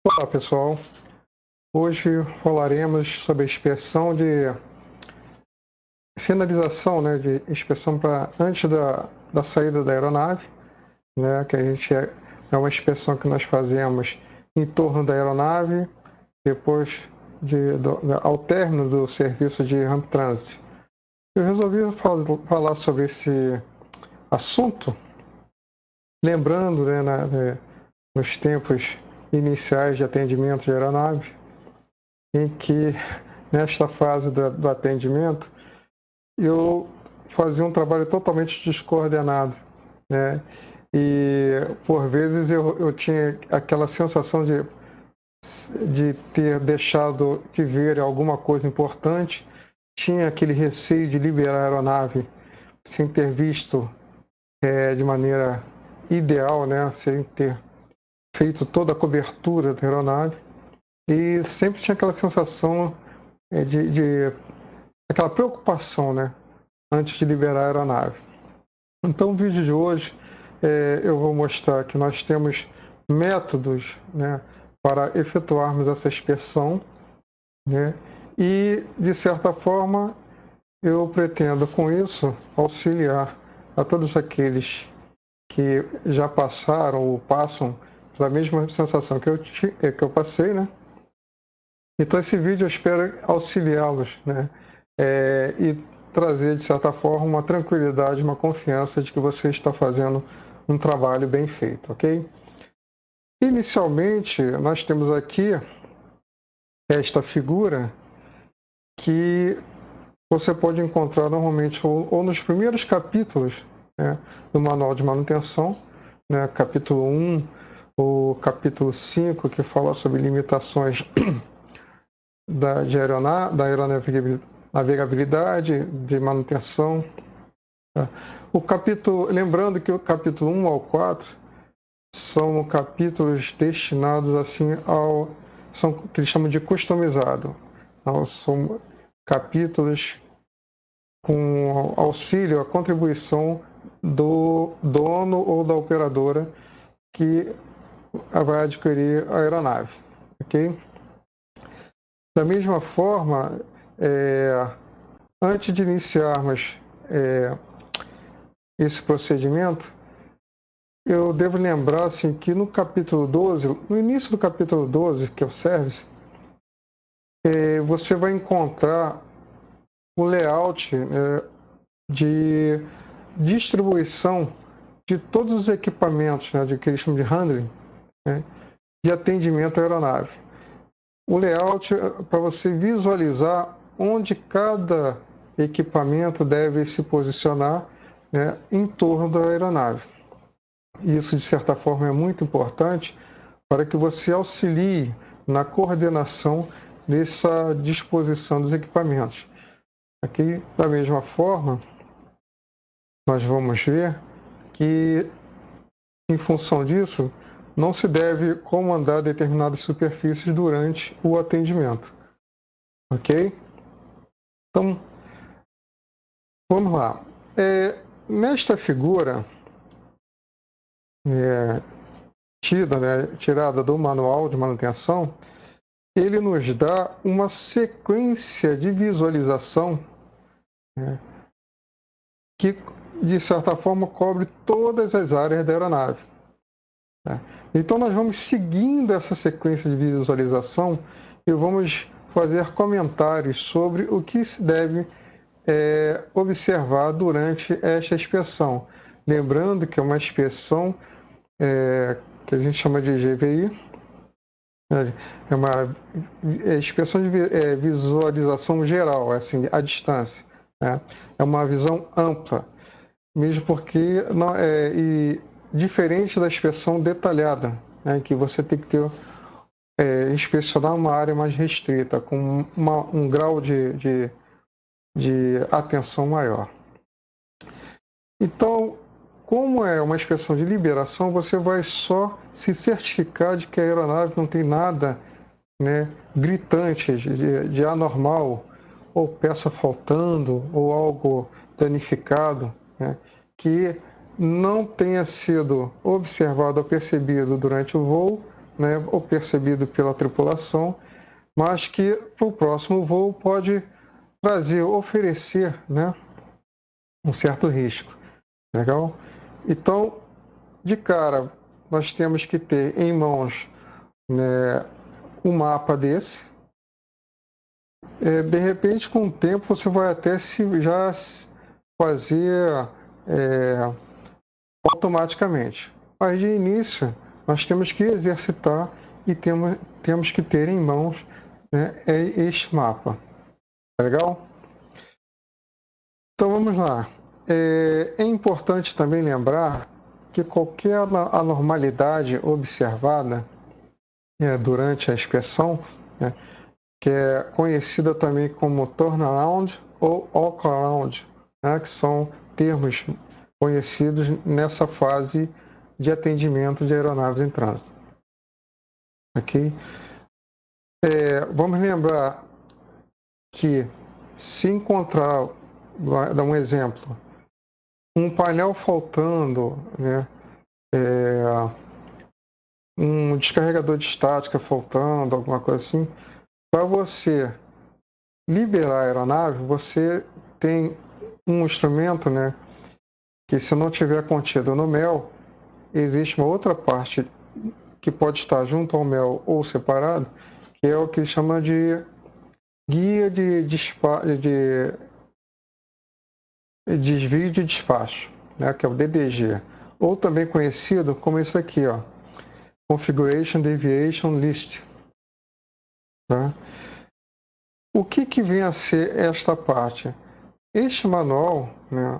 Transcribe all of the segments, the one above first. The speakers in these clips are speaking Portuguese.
Olá pessoal, hoje falaremos sobre a inspeção de finalização, de inspeção para antes da saída da aeronave, que a gente é uma inspeção que nós fazemos em torno da aeronave depois ao término do serviço de ramp transit. Eu resolvi falar sobre esse assunto, lembrando, nos tempos iniciais de atendimento de aeronave, em que nesta fase do atendimento eu fazia um trabalho totalmente descoordenado, E por vezes eu tinha aquela sensação de ter deixado de ver alguma coisa importante, tinha aquele receio de liberar a aeronave sem ter visto de maneira ideal, sem ter feito toda a cobertura da aeronave, e sempre tinha aquela sensação de aquela preocupação, antes de liberar a aeronave. Então, o vídeo de hoje eu vou mostrar que nós temos métodos, para efetuarmos essa inspeção, e, de certa forma, eu pretendo, com isso, auxiliar a todos aqueles que já passaram ou passam pela mesma sensação que eu passei, Então, esse vídeo eu espero auxiliá-los, e trazer, de certa forma, uma tranquilidade, uma confiança de que você está fazendo um trabalho bem feito, ok? Inicialmente, nós temos aqui esta figura que você pode encontrar normalmente ou nos primeiros capítulos do Manual de Manutenção, capítulo 1 ou capítulo 5, que fala sobre limitações da aeronavegabilidade, de manutenção. Lembrando que o capítulo 1 ao 4 são capítulos destinados assim são o que eles chamam de customizado. Então, são capítulos com auxílio, a contribuição do dono ou da operadora que vai adquirir a aeronave, ok? Da mesma forma, antes de iniciarmos esse procedimento, eu devo lembrar assim, que no capítulo 12, no início do capítulo 12, que é o Service, você vai encontrar o layout de distribuição de todos os equipamentos, de que eles chamam de handling, de atendimento à aeronave. O layout é para você visualizar onde cada equipamento deve se posicionar em torno da aeronave. Isso, de certa forma, é muito importante para que você auxilie na coordenação dessa disposição dos equipamentos. Aqui, da mesma forma, nós vamos ver que, em função disso, não se deve comandar determinadas superfícies durante o atendimento. Ok? Então, vamos lá. Nesta figura, tirada do manual de manutenção, ele nos dá uma sequência de visualização que, de certa forma, cobre todas as áreas da aeronave. Então, nós vamos seguindo essa sequência de visualização e vamos fazer comentários sobre o que se deve observar durante esta inspeção. Lembrando que é uma inspeção que a gente chama de GVI, é uma inspeção de visualização geral, assim, à distância. É uma visão ampla, mesmo porque diferente da inspeção detalhada, que você tem que ter inspecionar uma área mais restrita, com um grau de atenção maior. Então, como é uma inspeção de liberação, você vai só se certificar de que a aeronave não tem nada gritante, de anormal, ou peça faltando, ou algo danificado, que não tenha sido observado ou percebido durante o voo né, ou percebido pela tripulação, mas que para o próximo voo pode trazer, oferecer, né, um certo risco. Legal? Então, de cara, nós temos que ter em mãos, né, um mapa desse. De repente, com o tempo, você vai até já fazer automaticamente. Mas de início, nós temos que exercitar e temos que ter em mãos, né, este mapa. Tá legal? Então vamos lá. É importante também lembrar que qualquer anormalidade observada durante a inspeção, né, que é conhecida também como turnaround ou walk-around, né, que são termos conhecidos nessa fase de atendimento de aeronaves em trânsito. Ok? Vamos lembrar que se encontrar, vou dar um exemplo, um painel faltando, né, um descarregador de estática faltando, alguma coisa assim, para você liberar a aeronave, você tem um instrumento, né, que se não tiver contido no MEL, existe uma outra parte que pode estar junto ao MEL ou separado, que é o que chama de guia de desvio de despacho, né, que é o DDG, ou também conhecido como isso aqui, ó, Configuration Deviation List. Tá? O que vem a ser esta parte? Este manual, né,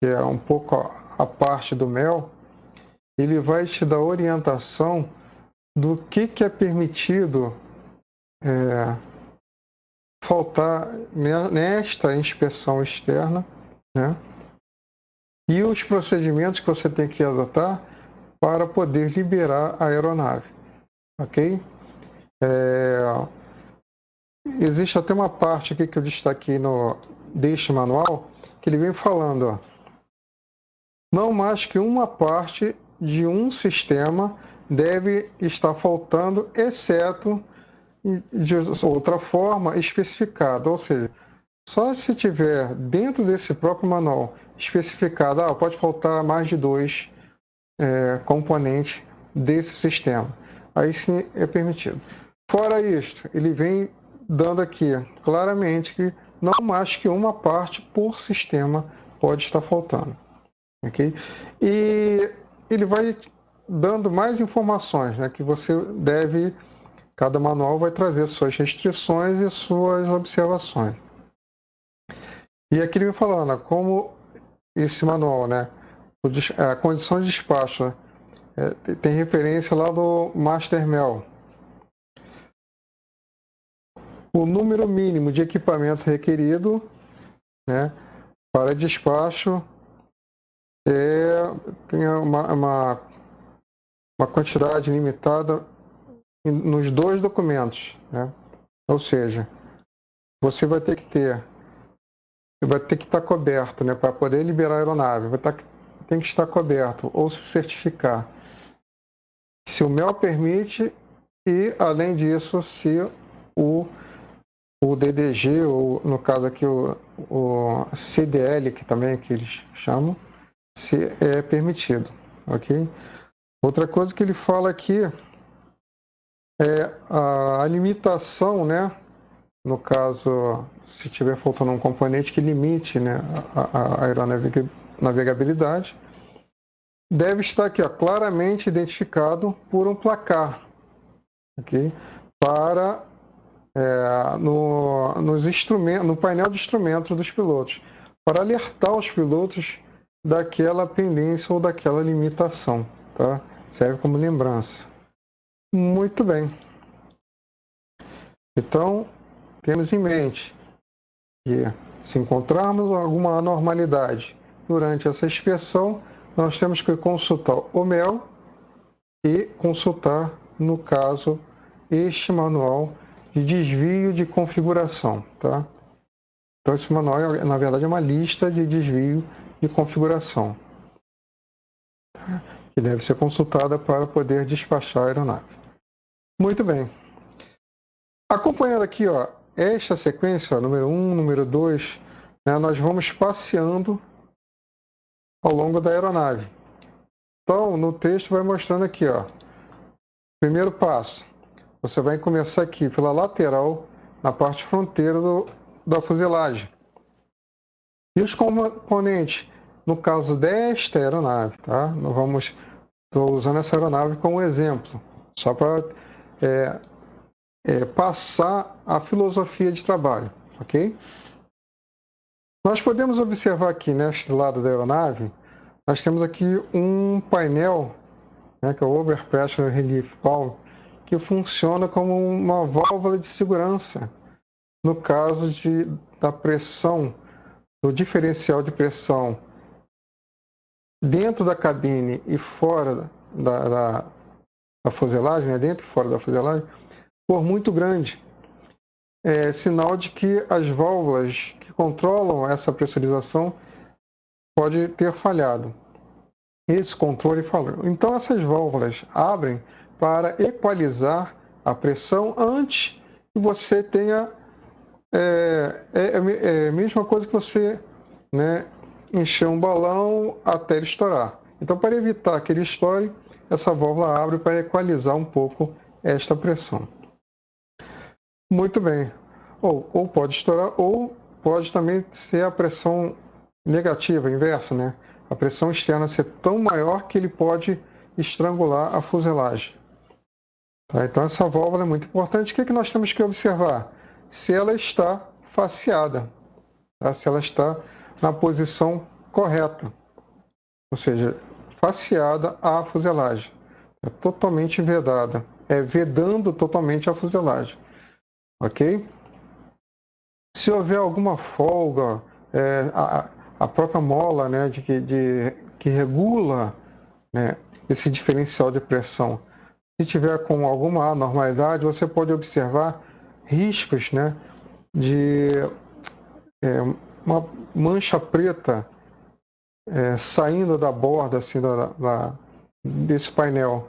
que é um pouco a parte do MEL, ele vai te dar orientação do que é permitido faltar nesta inspeção externa, né, e os procedimentos que você tem que adotar para poder liberar a aeronave, ok? Existe até uma parte aqui que eu destaquei deste manual, que ele vem falando, ó, não mais que uma parte de um sistema deve estar faltando, exceto de outra forma especificada, ou seja, só se tiver dentro desse próprio manual especificado, pode faltar mais de 2 componentes desse sistema. Aí sim é permitido. Fora isto, ele vem dando aqui claramente que não mais que uma parte por sistema pode estar faltando. Okay? E ele vai dando mais informações, né, que você deve, cada manual vai trazer suas restrições e suas observações. E aqui ele vai falando como esse manual, né, a condição de despacho, né, tem referência lá do Master MEL. O número mínimo de equipamento requerido, né, para despacho tem uma quantidade limitada nos 2 documentos, né? Ou seja, você vai ter que estar coberto, né, para poder liberar a aeronave, tem que estar coberto ou se certificar se o MEL permite e, além disso, se o DDG, ou no caso aqui o CDL, que também que eles chamam, se é permitido, ok? Outra coisa que ele fala aqui é a limitação, né? No caso, se tiver faltando um componente que limite, né, a aeronavegabilidade, deve estar aqui, ó, claramente identificado por um placar, ok? Para no painel de instrumentos dos pilotos, para alertar os pilotos daquela pendência ou daquela limitação, tá? Serve como lembrança. Muito bem. Então, temos em mente que, se encontrarmos alguma anormalidade durante essa inspeção, nós temos que consultar o MEL e consultar, no caso, este manual de desvio de configuração, tá? Então, esse manual, na verdade, é uma lista de desvio de configuração, tá? Que deve ser consultada para poder despachar a aeronave. Muito bem. Acompanhando aqui, ó, esta sequência, ó, número 1, número 2, né, nós vamos passeando ao longo da aeronave. Então, no texto vai mostrando aqui, ó, primeiro passo, você vai começar aqui pela lateral, na parte fronteira da fuselagem. E os componentes, no caso desta aeronave, tá? Estou usando essa aeronave como exemplo, só para passar a filosofia de trabalho, ok? Nós podemos observar aqui neste lado da aeronave, nós temos aqui um painel, né, que é o Overpressure Relief Valve, que funciona como uma válvula de segurança no caso da pressão, do diferencial de pressão dentro da cabine e fora da fuselagem, né, dentro e fora da fuselagem, for muito grande. É sinal de que as válvulas que controlam essa pressurização pode ter falhado. Esse controle falhou. Então essas válvulas abrem para equalizar a pressão antes que você tenha a mesma coisa que você, né, encher um balão até ele estourar. Então, para evitar que ele estoure, essa válvula abre para equalizar um pouco esta pressão. Muito bem. Ou pode estourar, ou pode também ser a pressão negativa, inversa, né? A pressão externa ser tão maior que ele pode estrangular a fuselagem. Tá? Então, essa válvula é muito importante. O que nós temos que observar? Se ela está faceada, tá? Se ela está na posição correta, ou seja, faceada à fuselagem. É totalmente vedada, vedando totalmente a fuselagem, ok? Se houver alguma folga, a própria mola, né, que regula, né, esse diferencial de pressão, se tiver com alguma anormalidade, você pode observar riscos, né, de uma mancha preta saindo da borda assim, desse painel.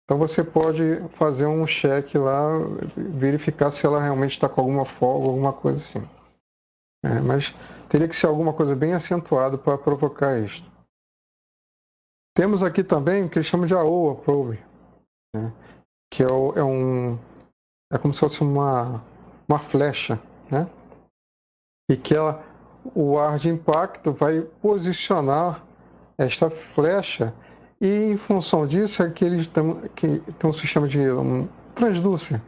Então você pode fazer um check lá, verificar se ela realmente está com alguma folga, alguma coisa assim. Mas teria que ser alguma coisa bem acentuada para provocar isto. Temos aqui também o que eles chamam de AOA probe, né? Que é como se fosse uma flecha, né? E que o ar de impacto vai posicionar esta flecha, e em função disso é que eles têm um sistema de transdúcer,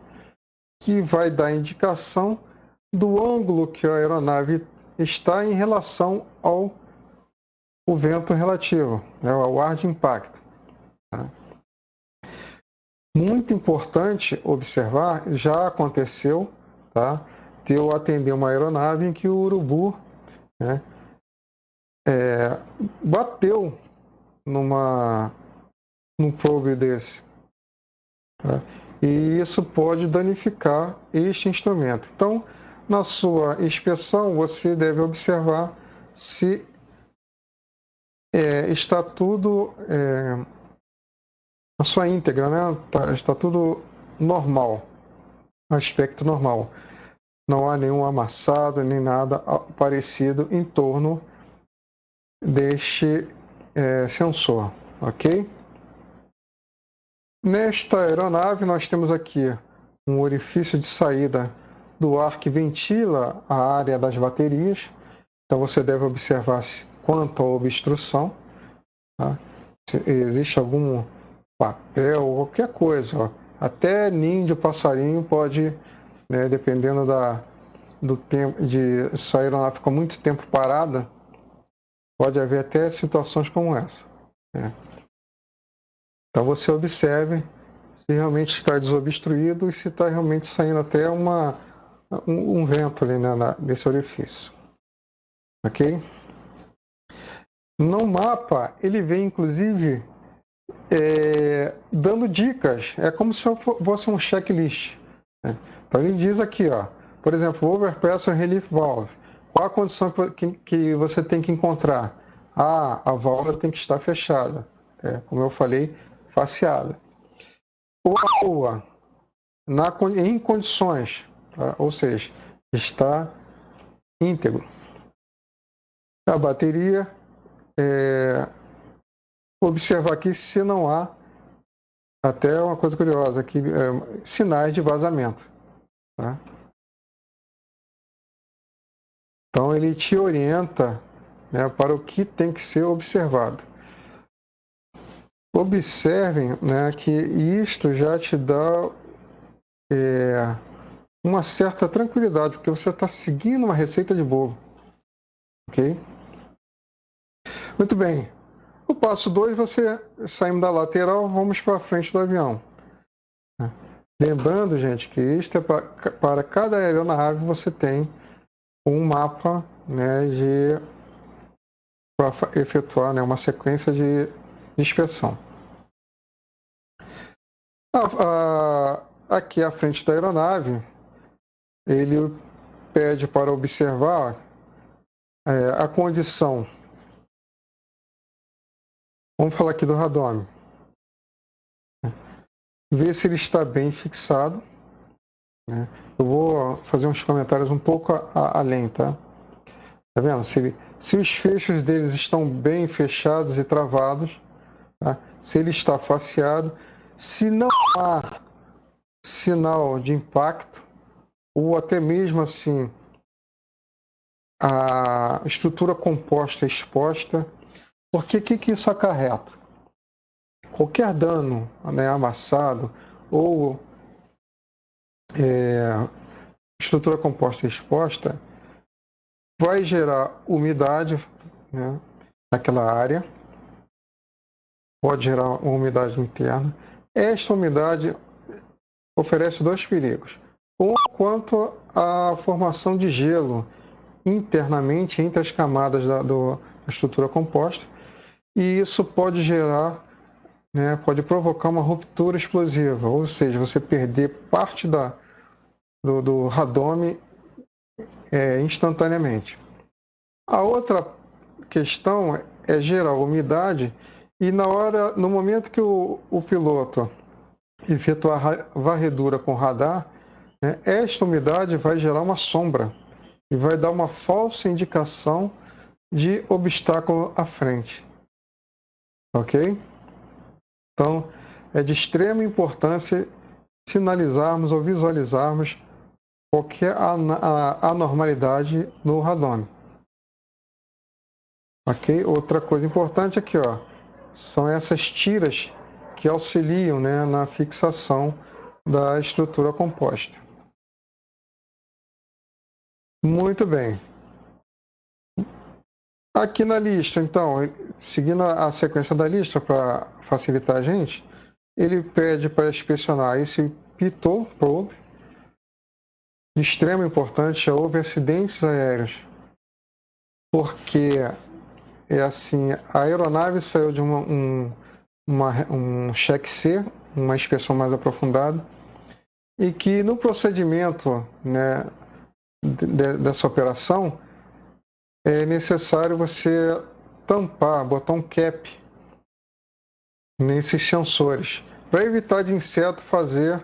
que vai dar indicação do ângulo que a aeronave está em relação ao vento relativo, né, ao ar de impacto. Tá? Muito importante observar, já aconteceu, tá, de eu atender uma aeronave em que o urubu, né, bateu num probe desse. Tá? E isso pode danificar este instrumento. Então, na sua inspeção, você deve observar se está tudo na sua íntegra, né? Está tudo normal, aspecto normal. Não há nenhum amassado, nem nada parecido em torno deste sensor, ok? Nesta aeronave, nós temos aqui um orifício de saída do ar que ventila a área das baterias. Então, você deve observar quanto à obstrução. Tá? Se existe algum papel, qualquer coisa. Ó. Até ninho de passarinho pode, né, dependendo do tempo, se a aeronave ficou muito tempo parada, pode haver até situações como essa. Né? Então você observe se realmente está desobstruído e se está realmente saindo até um vento ali, né, nesse orifício. Ok? No mapa, ele vem inclusive dando dicas. É como se fosse um checklist. Né? Então ele diz aqui, ó, por exemplo, Overpressure Relief Valve. Qual a condição que você tem que encontrar? A válvula tem que estar fechada. Como eu falei, faceada. Ou a em condições, tá? Ou seja, está íntegro. A bateria, observar aqui se não há, até uma coisa curiosa, aqui, sinais de vazamento. Tá? Então ele te orienta, né, para o que tem que ser observado. Observem, né, que isto já te dá uma certa tranquilidade, porque você está seguindo uma receita de bolo. Ok? Muito bem. O passo 2, você saímos da lateral, vamos para a frente do avião. Lembrando, gente, que isto é para cada aeronave você tem um mapa, né, para efetuar, né, uma sequência de inspeção. Aqui à frente da aeronave, ele pede para observar a condição. Vamos falar aqui do radome. Ver se ele está bem fixado. Né? Eu vou fazer uns comentários um pouco além, tá? Tá vendo? Se os fechos deles estão bem fechados e travados, tá? Se ele está faceado, se não há sinal de impacto, ou até mesmo assim a estrutura composta exposta, porque o que isso acarreta? Qualquer dano, né, amassado ou estrutura composta exposta vai gerar umidade, né, naquela área, pode gerar uma umidade interna. Esta umidade oferece dois perigos. Um, quanto à formação de gelo internamente entre as camadas da estrutura composta, e isso pode gerar, né, pode provocar uma ruptura explosiva, ou seja, você perder parte do radome instantaneamente. A outra questão é gerar umidade e no momento que o piloto efetuar a varredura com radar, né, esta umidade vai gerar uma sombra e vai dar uma falsa indicação de obstáculo à frente. Ok? Então, é de extrema importância sinalizarmos ou visualizarmos qualquer anormalidade no radome. Ok? Outra coisa importante aqui, ó, são essas tiras que auxiliam, né, na fixação da estrutura composta. Muito bem. Aqui na lista, então, seguindo a sequência da lista para facilitar a gente, ele pede para inspecionar esse pitot probe. De extrema importância, houve acidentes aéreos, porque assim, a aeronave saiu de um check C, uma inspeção mais aprofundada, e que no procedimento, né, dessa operação é necessário você tampar, botar um cap nesses sensores, para evitar de inseto fazer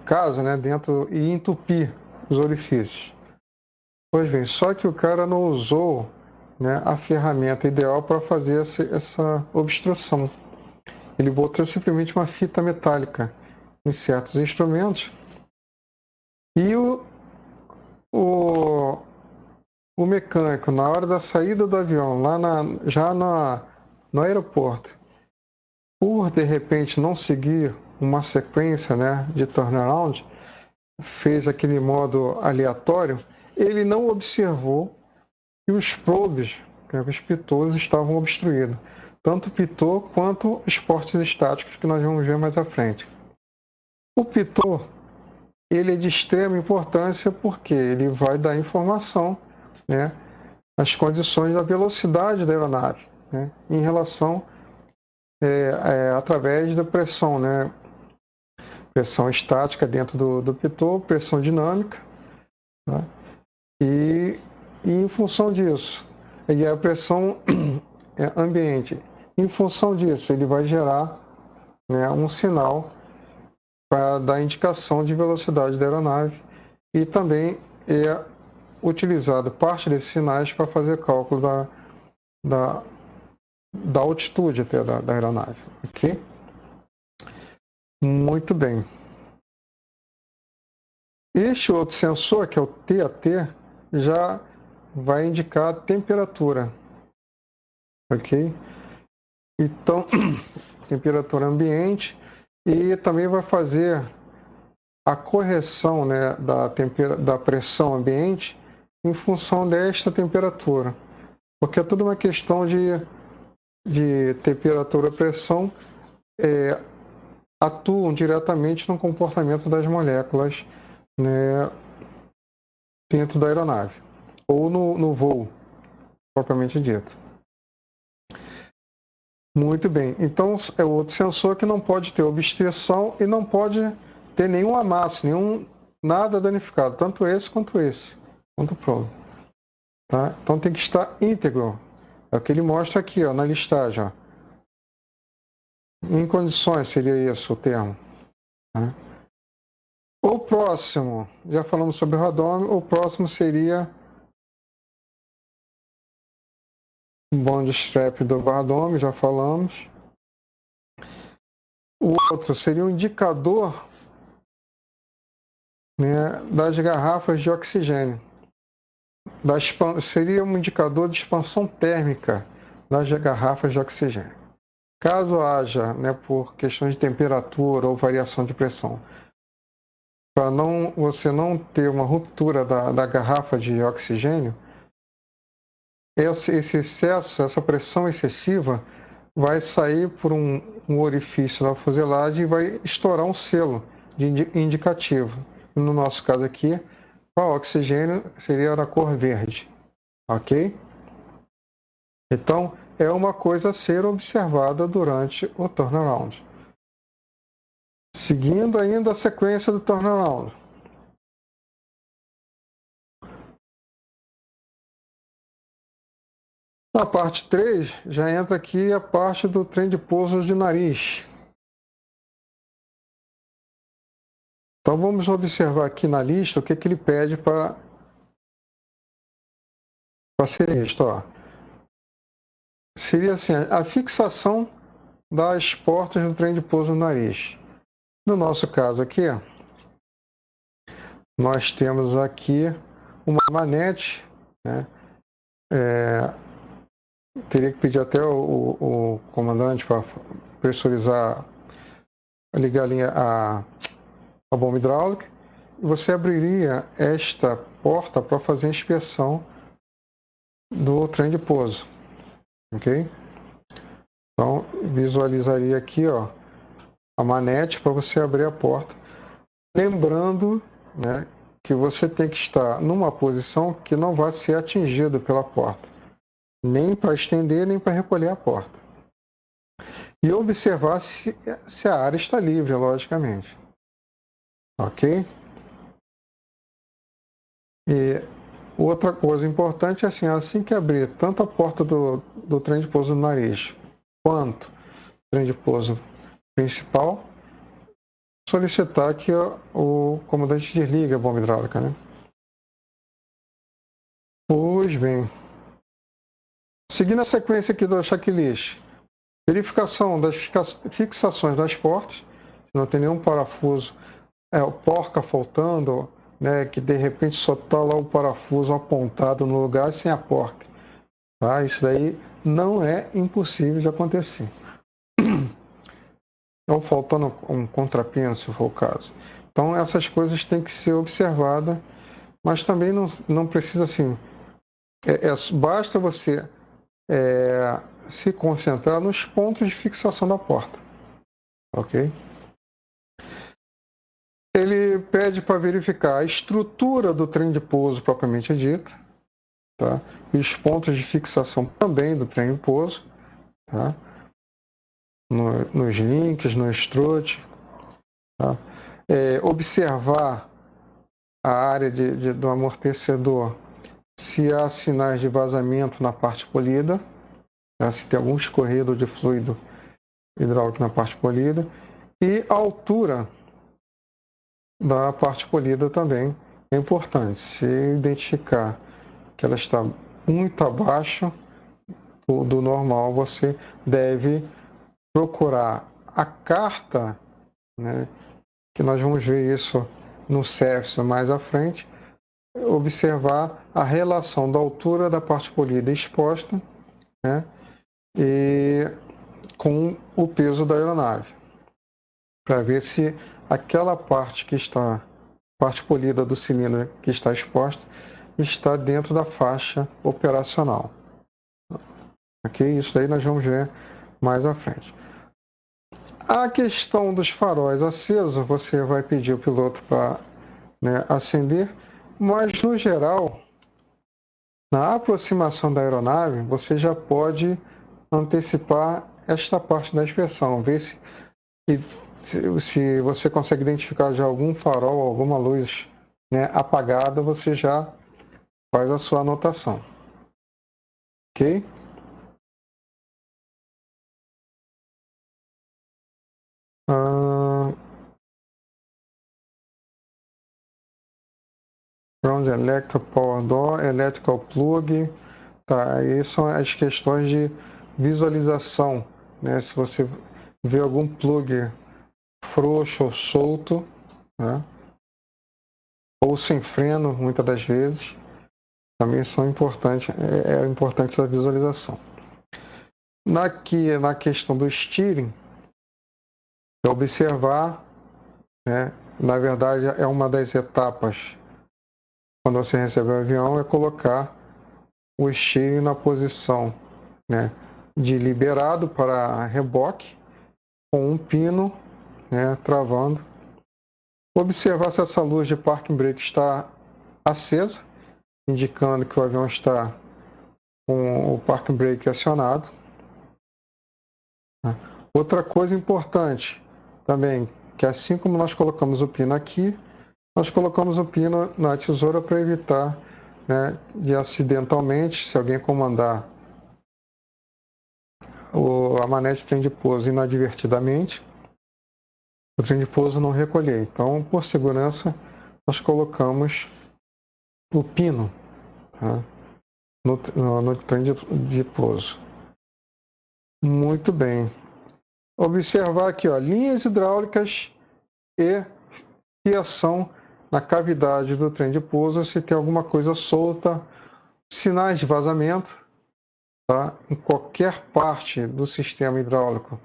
casa, né, dentro e entupir os orifícios. Pois bem, só que o cara não usou, né, a ferramenta ideal para fazer essa obstrução. Ele botou simplesmente uma fita metálica em certos instrumentos e o mecânico, na hora da saída do avião, já no aeroporto, por de repente não seguir uma sequência, né, de turnaround, fez aquele modo aleatório, ele não observou que os probes, os pitôs, estavam obstruídos. Tanto o pitô quanto os portes estáticos, que nós vamos ver mais à frente. O pitô, ele é de extrema importância porque ele vai dar informação, né, as condições da velocidade da aeronave, né, em relação através da pressão, né, pressão estática dentro do pitô, pressão dinâmica, né, e em função disso, e a pressão ambiente, em função disso, ele vai gerar, né, um sinal para dar indicação de velocidade da aeronave, e também é utilizado parte desses sinais para fazer cálculo da altitude até da aeronave, ok? Muito bem. Este outro sensor, que é o TAT, já vai indicar a temperatura, ok? Então, temperatura ambiente, e também vai fazer a correção, né, da pressão ambiente em função desta temperatura, porque é tudo uma questão de temperatura e pressão, atuam diretamente no comportamento das moléculas, né, dentro da aeronave, ou no voo, propriamente dito. Muito bem, então é outro sensor que não pode ter obstrução e não pode ter nenhum amasso, nada danificado, tanto esse quanto esse, quanto o probe. Tá? Então tem que estar íntegro, é o que ele mostra aqui, ó, na listagem. Ó. Em condições seria isso o termo. Tá? O próximo, já falamos sobre o radômetro, o próximo seria o bond strap do radômetro, já falamos. O outro seria um indicador, né, das garrafas de oxigênio. Seria um indicador de expansão térmica das garrafas de oxigênio. Caso haja, né, por questões de temperatura ou variação de pressão, para você não ter uma ruptura da garrafa de oxigênio, esse excesso, essa pressão excessiva vai sair por um orifício da fuselagem e vai estourar um selo indicativo. No nosso caso aqui, para oxigênio seria da cor verde, ok? Então, é uma coisa a ser observada durante o turnaround. Seguindo ainda a sequência do turnaround. Na parte 3, já entra aqui a parte do trem de pouso de nariz. Então, vamos observar aqui na lista o que ele pede para ser visto. Ó. Seria assim, a fixação das portas do trem de pouso no nariz. No nosso caso aqui, nós temos aqui uma manete, né? Teria que pedir até o comandante para pressurizar, ligar a bomba hidráulica, e você abriria esta porta para fazer a inspeção do trem de pouso, ok? Então, visualizaria aqui, ó, a manete para você abrir a porta, lembrando, né, que você tem que estar numa posição que não vai ser atingido pela porta, nem para estender, nem para recolher a porta. E observar se a área está livre, logicamente. Ok? E outra coisa importante é assim que abrir tanto a porta do trem de pouso do nariz, quanto o trem de pouso principal, solicitar que o comandante desligue a bomba hidráulica, né? Pois bem. Seguindo a sequência aqui do checklist, verificação das fixações das portas, se não tem nenhum parafuso, porca faltando, né, que de repente só está lá o parafuso apontado no lugar sem a porca. Tá? Isso daí não é impossível de acontecer. Ou faltando um contrapino, se for o caso. Então essas coisas têm que ser observadas, mas também não precisa assim. Basta você se concentrar nos pontos de fixação da porta. Ok? Ele pede para verificar a estrutura do trem de pouso propriamente dito, tá? E os pontos de fixação também do trem de pouso, tá? Nos links, no strut, tá? Observar a área do amortecedor, se há sinais de vazamento na parte polida, tá? Se tem algum escorrido de fluido hidráulico na parte polida, e a altura da parte polida também é importante. Se identificar que ela está muito abaixo do normal, você deve procurar a carta, né, que nós vamos ver isso no CEFS mais à frente, observar a relação da altura da parte polida exposta, né, e com o peso da aeronave, para ver se aquela parte parte polida do cilindro que está exposta, está dentro da faixa operacional. Ok? Isso daí nós vamos ver mais à frente. A questão dos faróis acesos, você vai pedir o piloto para, né, acender, mas no geral, na aproximação da aeronave, você já pode antecipar esta parte da inspeção, ver se você consegue identificar já algum farol, alguma luz, né, apagada, você já faz a sua anotação. Ok? Ground Electric Power Door, Electrical Plug, tá? Aí são as questões de visualização, né? Se você vê algum plug frouxo ou solto, né? Ou sem freno, muitas das vezes, também são importantes, é importante essa visualização. Na questão do steering, é observar, né? Na verdade, é uma das etapas quando você recebe o avião, é colocar o steering na posição, né, de liberado para reboque, com um pino, né, travando. Observar se essa luz de parking brake está acesa, indicando que o avião está com o parking brake acionado. Outra coisa importante também, que assim como nós colocamos o pino aqui, nós colocamos o pino na tesoura para evitar, né, de acidentalmente, se alguém comandar a manete de trem de pouso inadvertidamente, o trem de pouso não recolher. Então, por segurança, nós colocamos o pino, tá, no trem de pouso. Muito bem. Observar aqui, ó, linhas hidráulicas e fiação na cavidade do trem de pouso, se tem alguma coisa solta, sinais de vazamento, tá, em qualquer parte do sistema hidráulico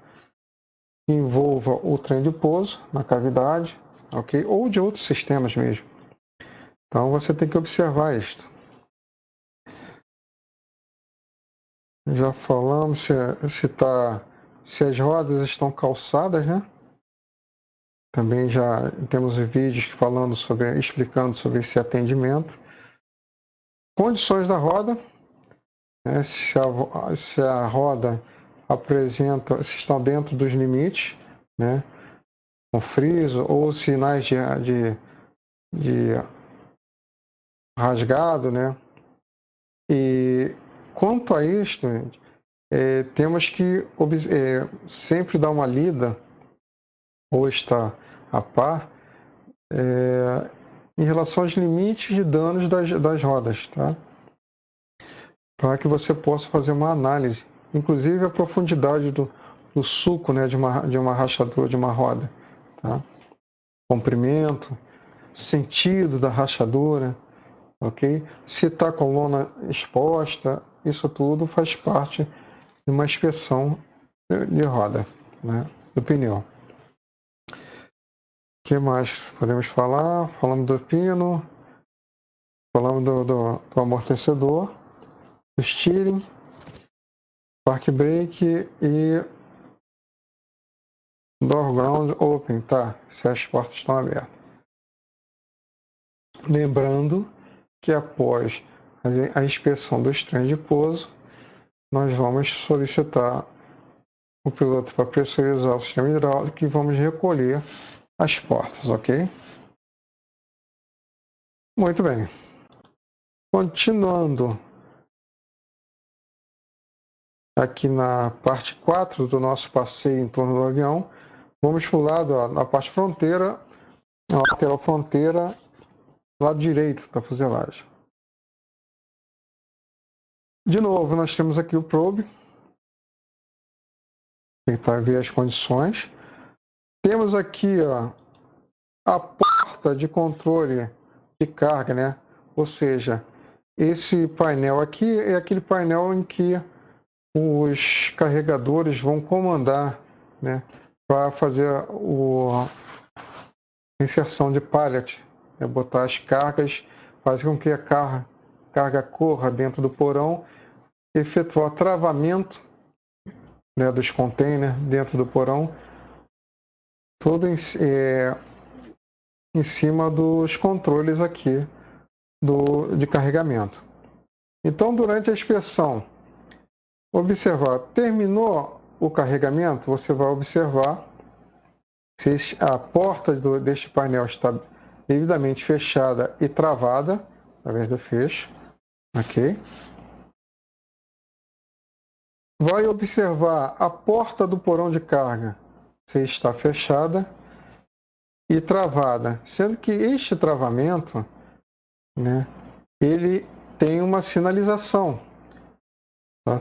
que envolva o trem de pouso na cavidade, ok? Ou de outros sistemas mesmo. Então você tem que observar isto. Já falamos se as rodas estão calçadas, né? Também já temos vídeos explicando sobre esse atendimento. Condições da roda, né? Se a roda se estão dentro dos limites, né? Com friso ou sinais de rasgado, né? E quanto a isto, temos que sempre dar uma lida ou estar a par em relação aos limites de danos das rodas, tá? Para que você possa fazer uma análise, inclusive a profundidade do sulco, né, de uma rachadura de uma roda, tá? Comprimento, sentido da rachadura, ok? Se está com lona exposta, isso tudo faz parte de uma inspeção de roda, né, do pneu. O que mais podemos falar? Falamos do pino, falamos do amortecedor, do steering, park brake e door ground open, tá? Se as portas estão abertas. Lembrando que após a inspeção dos trens de pouso, nós vamos solicitar o piloto para pressurizar o sistema hidráulico e vamos recolher as portas, ok? Muito bem. Continuando aqui na parte 4 do nosso passeio em torno do avião, vamos para o lado, ó, na parte fronteira, a lateral fronteira, lado direito da fuselagem. De novo, nós temos aqui o probe. Tentar ver as condições. Temos aqui, ó, a porta de controle de carga, né? Ou seja, esse painel aqui é aquele painel em que os carregadores vão comandar, né, para fazer a inserção de pallet, né, botar as cargas, fazer com que a carga corra dentro do porão, efetuar travamento, né, dos containers dentro do porão, tudo em cima dos controles aqui de carregamento. Então, durante a inspeção, observar, terminou o carregamento, você vai observar se a porta deste painel está devidamente fechada e travada, através do fecho, ok? Vai observar a porta do porão de carga, se está fechada e travada, sendo que este travamento, né, ele tem uma sinalização.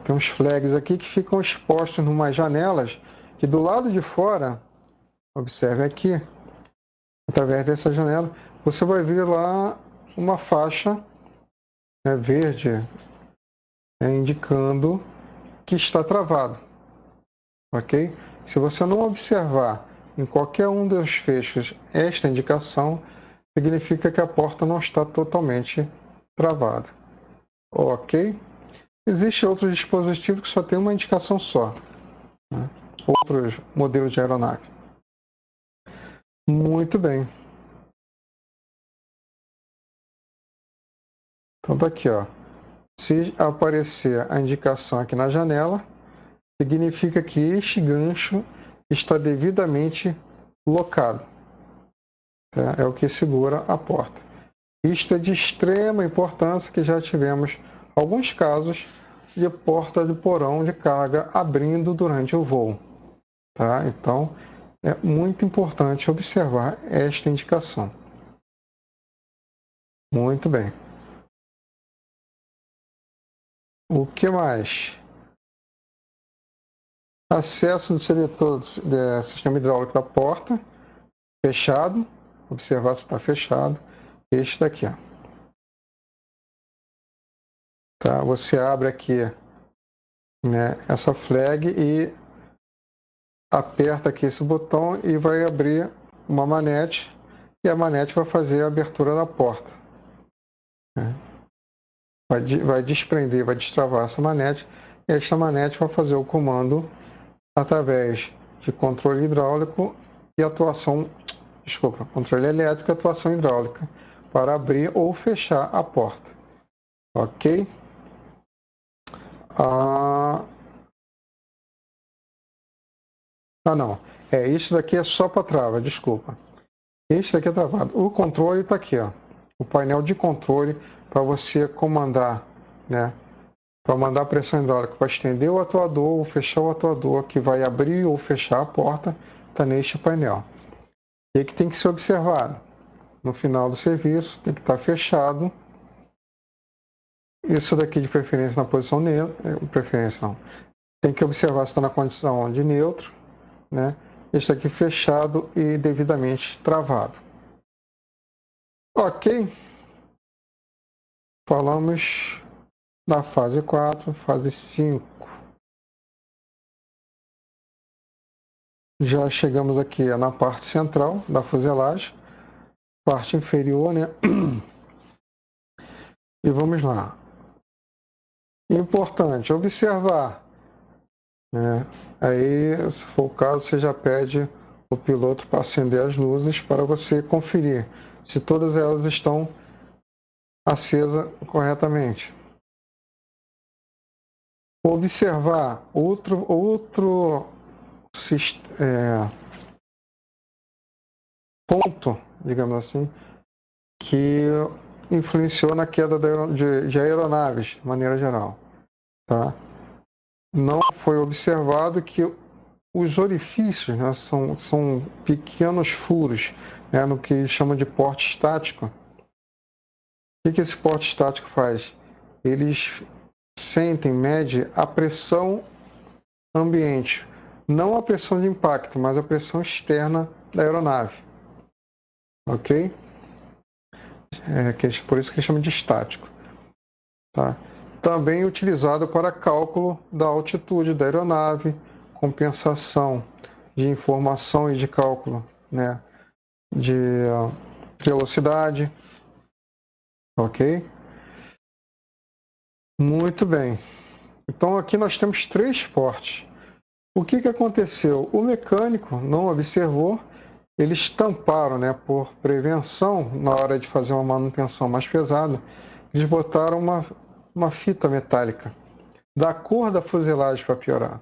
Tem uns flags aqui que ficam expostos em umas janelas que do lado de fora, observe aqui, através dessa janela, você vai ver lá uma faixa, né, verde, indicando que está travado, ok? Se você não observar em qualquer um dos fechos esta indicação, significa que a porta não está totalmente travada, ok? Existem outros dispositivos que só tem uma indicação só, né? Outros modelos de aeronave. Muito bem. Então tá aqui, ó. Se aparecer a indicação aqui na janela, significa que este gancho está devidamente locado. Tá? É o que segura a porta. Isto é de extrema importância, que já tivemos alguns casos de porta de porão de carga abrindo durante o voo. Tá? Então, é muito importante observar esta indicação. Muito bem. O que mais? Acesso do seletor do sistema hidráulico da porta, fechado. Observar se está fechado. Este daqui, ó. Tá? Você abre aqui, né, essa flag e aperta aqui esse botão e vai abrir uma manete, e a manete vai fazer a abertura da porta, né? Vai desprender, vai destravar essa manete, e esta manete vai fazer o comando através de controle hidráulico e controle elétrico e atuação hidráulica, para abrir ou fechar a porta. Ok? Não. Isso daqui é só para trava, desculpa. Este daqui é travado. O controle está aqui, ó. O painel de controle para você comandar, né? Para mandar a pressão hidráulica para estender o atuador ou fechar o atuador, que vai abrir ou fechar a porta, está neste painel. E que tem que ser observado. No final do serviço, tem que estar fechado. Isso daqui de preferência na posição neutra. Preferência não. Tem que observar se está na condição de neutro, né? Este aqui fechado e devidamente travado. Ok. Falamos da fase 4, fase 5. Já chegamos aqui na parte central da fuselagem, parte inferior, né? E vamos lá. Importante observar, né? Aí, se for o caso, você já pede o piloto para acender as luzes para você conferir se todas elas estão acesas corretamente. Observar outro ponto, digamos assim, que influenciou na queda de aeronaves, de maneira geral. Tá? Não foi observado que os orifícios, né, são pequenos furos, né, no que eles chamam de porte estático. O que esse porte estático faz? Eles sentem, medem a pressão ambiente, não a pressão de impacto, mas a pressão externa da aeronave, ok? Por isso que eles chamam de estático. Tá? Também utilizado para cálculo da altitude da aeronave, compensação de informação e de cálculo, né, de velocidade, ok? Muito bem. Então aqui nós temos 3 portes. O que aconteceu? O mecânico não observou, eles tamparam, né, por prevenção, na hora de fazer uma manutenção mais pesada, eles botaram uma fita metálica da cor da fuselagem para piorar.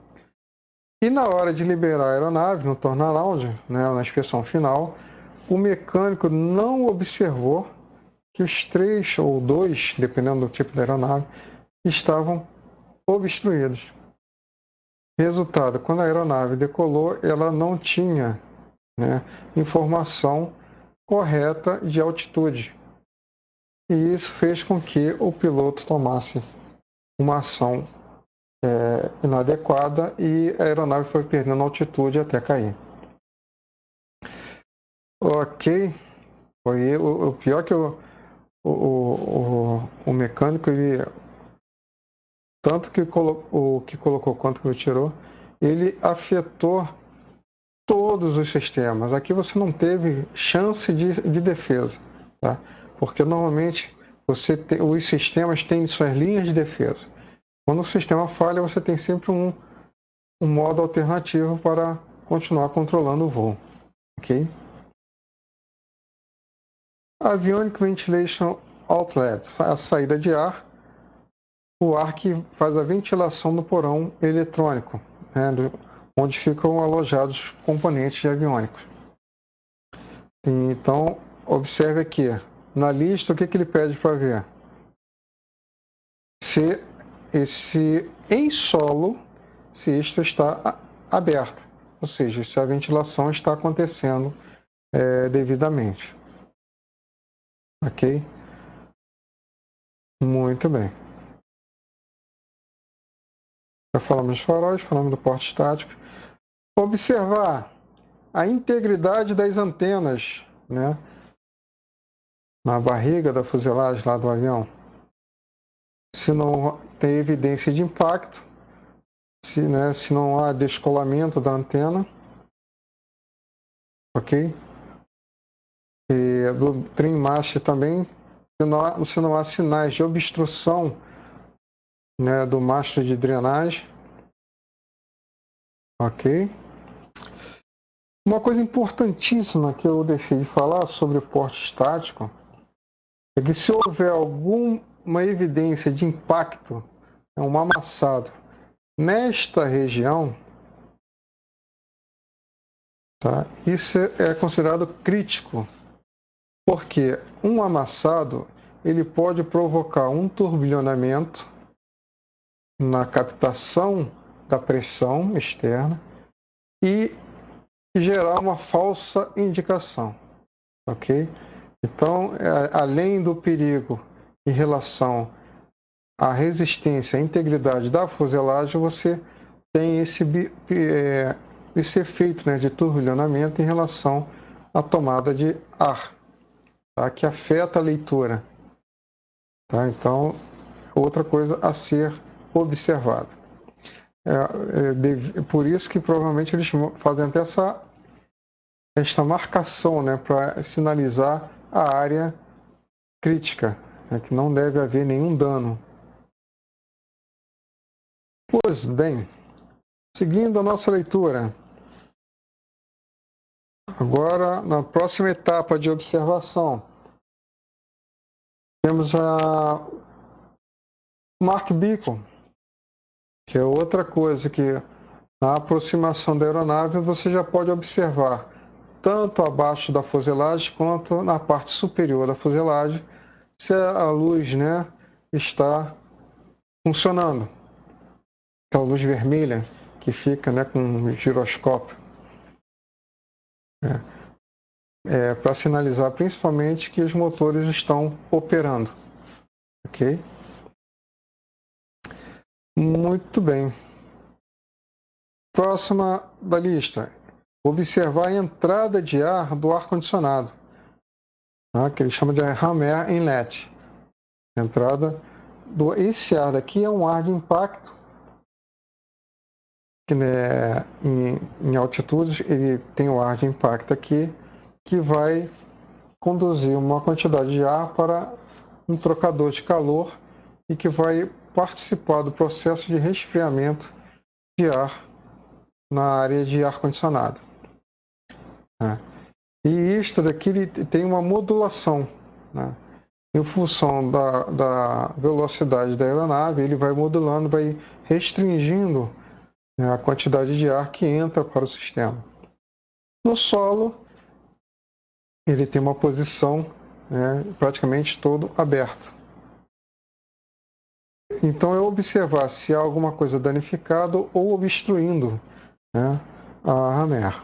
E na hora de liberar a aeronave no turnaround, né, na inspeção final, o mecânico não observou que os 3 ou 2, dependendo do tipo da aeronave, estavam obstruídos. Resultado, quando a aeronave decolou, ela não tinha, né, informação correta de altitude. E isso fez com que o piloto tomasse uma ação inadequada e a aeronave foi perdendo altitude até cair. Ok. O pior que o mecânico, ele, tanto que o que colocou quanto que ele tirou, ele afetou todos os sistemas. Aqui você não teve chance de defesa, tá? Porque normalmente os sistemas têm suas linhas de defesa. Quando o sistema falha, você tem sempre um modo alternativo para continuar controlando o voo, ok? Avionic Ventilation Outlet, a saída de ar, o ar que faz a ventilação do porão eletrônico, né, onde ficam alojados componentes aviônicos. Então, observe aqui, na lista, o que ele pede para ver? Se em solo, se isto está aberto, ou seja, se a ventilação está acontecendo devidamente. Ok? Muito bem. Já falamos dos faróis, falamos do porte estático. Observar a integridade das antenas, né, na barriga da fuselagem lá do avião. Se não tem evidência de impacto, se não há descolamento da antena, ok? E do trim mast também, se não há sinais de obstrução, né, do mastro de drenagem, ok? Uma coisa importantíssima que eu deixei de falar sobre o porte estático é que se houver alguma evidência de impacto, um amassado, nesta região, tá? Isso é considerado crítico, porque um amassado ele pode provocar um turbilhonamento na captação da pressão externa e gerar uma falsa indicação, ok? Então, além do perigo em relação à resistência, à integridade da fuselagem, você tem esse efeito, né, de turbilhonamento em relação à tomada de ar, tá, que afeta a leitura. Tá? Então, outra coisa a ser observada. Por isso que provavelmente eles fazem até esta marcação, né, para sinalizar a área crítica, né, que não deve haver nenhum dano. Pois bem, seguindo a nossa leitura, agora na próxima etapa de observação, temos a Mark Beacon, que é outra coisa que na aproximação da aeronave você já pode observar tanto abaixo da fuselagem quanto na parte superior da fuselagem se a luz, né, está funcionando. Aquela luz vermelha que fica, né, com um giroscópio. para sinalizar principalmente que os motores estão operando, ok? Muito bem. Próxima da lista, observar a entrada de ar do ar-condicionado, tá? Que ele chama de Ram Air Inlet. Esse ar daqui é um ar de impacto, que, né, em altitudes ele tem o ar de impacto aqui, que vai conduzir uma quantidade de ar para um trocador de calor e que vai participar do processo de resfriamento de ar na área de ar-condicionado, né? E isto daqui ele tem uma modulação, né? Em função da velocidade da aeronave, ele vai modulando, vai restringindo, né, a quantidade de ar que entra para o sistema. No solo, ele tem uma posição, né, praticamente todo aberto. Então, é observar se há alguma coisa danificado ou obstruindo, né, a Ram Air.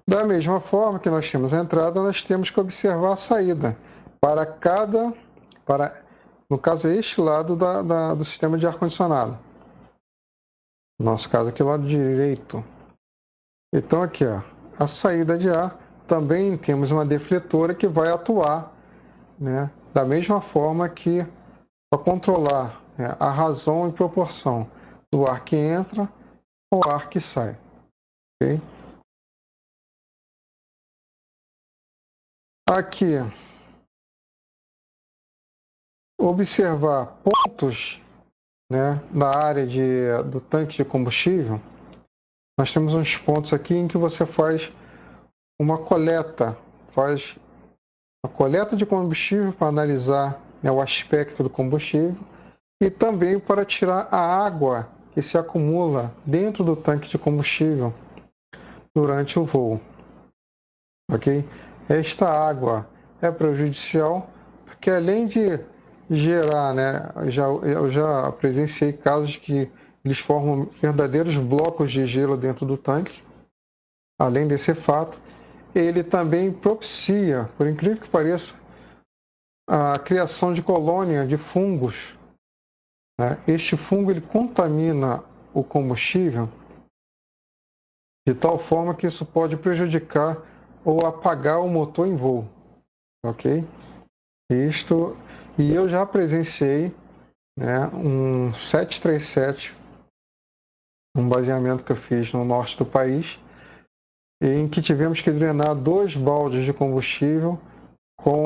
Da mesma forma que nós temos a entrada, nós temos que observar a saída no caso, este lado do sistema de ar-condicionado. No nosso caso aqui, o lado direito. Então, aqui, ó, a saída de ar, também temos uma defletora que vai atuar, né, da mesma forma que para controlar, né, a razão e proporção do ar que entra ao ar que sai. Okay? Aqui, observar pontos, né, na área do tanque de combustível. Nós temos uns pontos aqui em que você faz uma coleta de combustível para analisar, né, o aspecto do combustível e também para tirar a água que se acumula dentro do tanque de combustível durante o voo. Ok? Esta água é prejudicial porque, além de gerar, né, eu já presenciei casos que eles formam verdadeiros blocos de gelo dentro do tanque. Além desse fato, ele também propicia, por incrível que pareça, a criação de colônia de fungos, né? Este fungo ele contamina o combustível de tal forma que isso pode prejudicar ou apagar o motor em voo, ok? E eu já presenciei, né, um 737, um baseamento que eu fiz no norte do país, em que tivemos que drenar 2 baldes de combustível com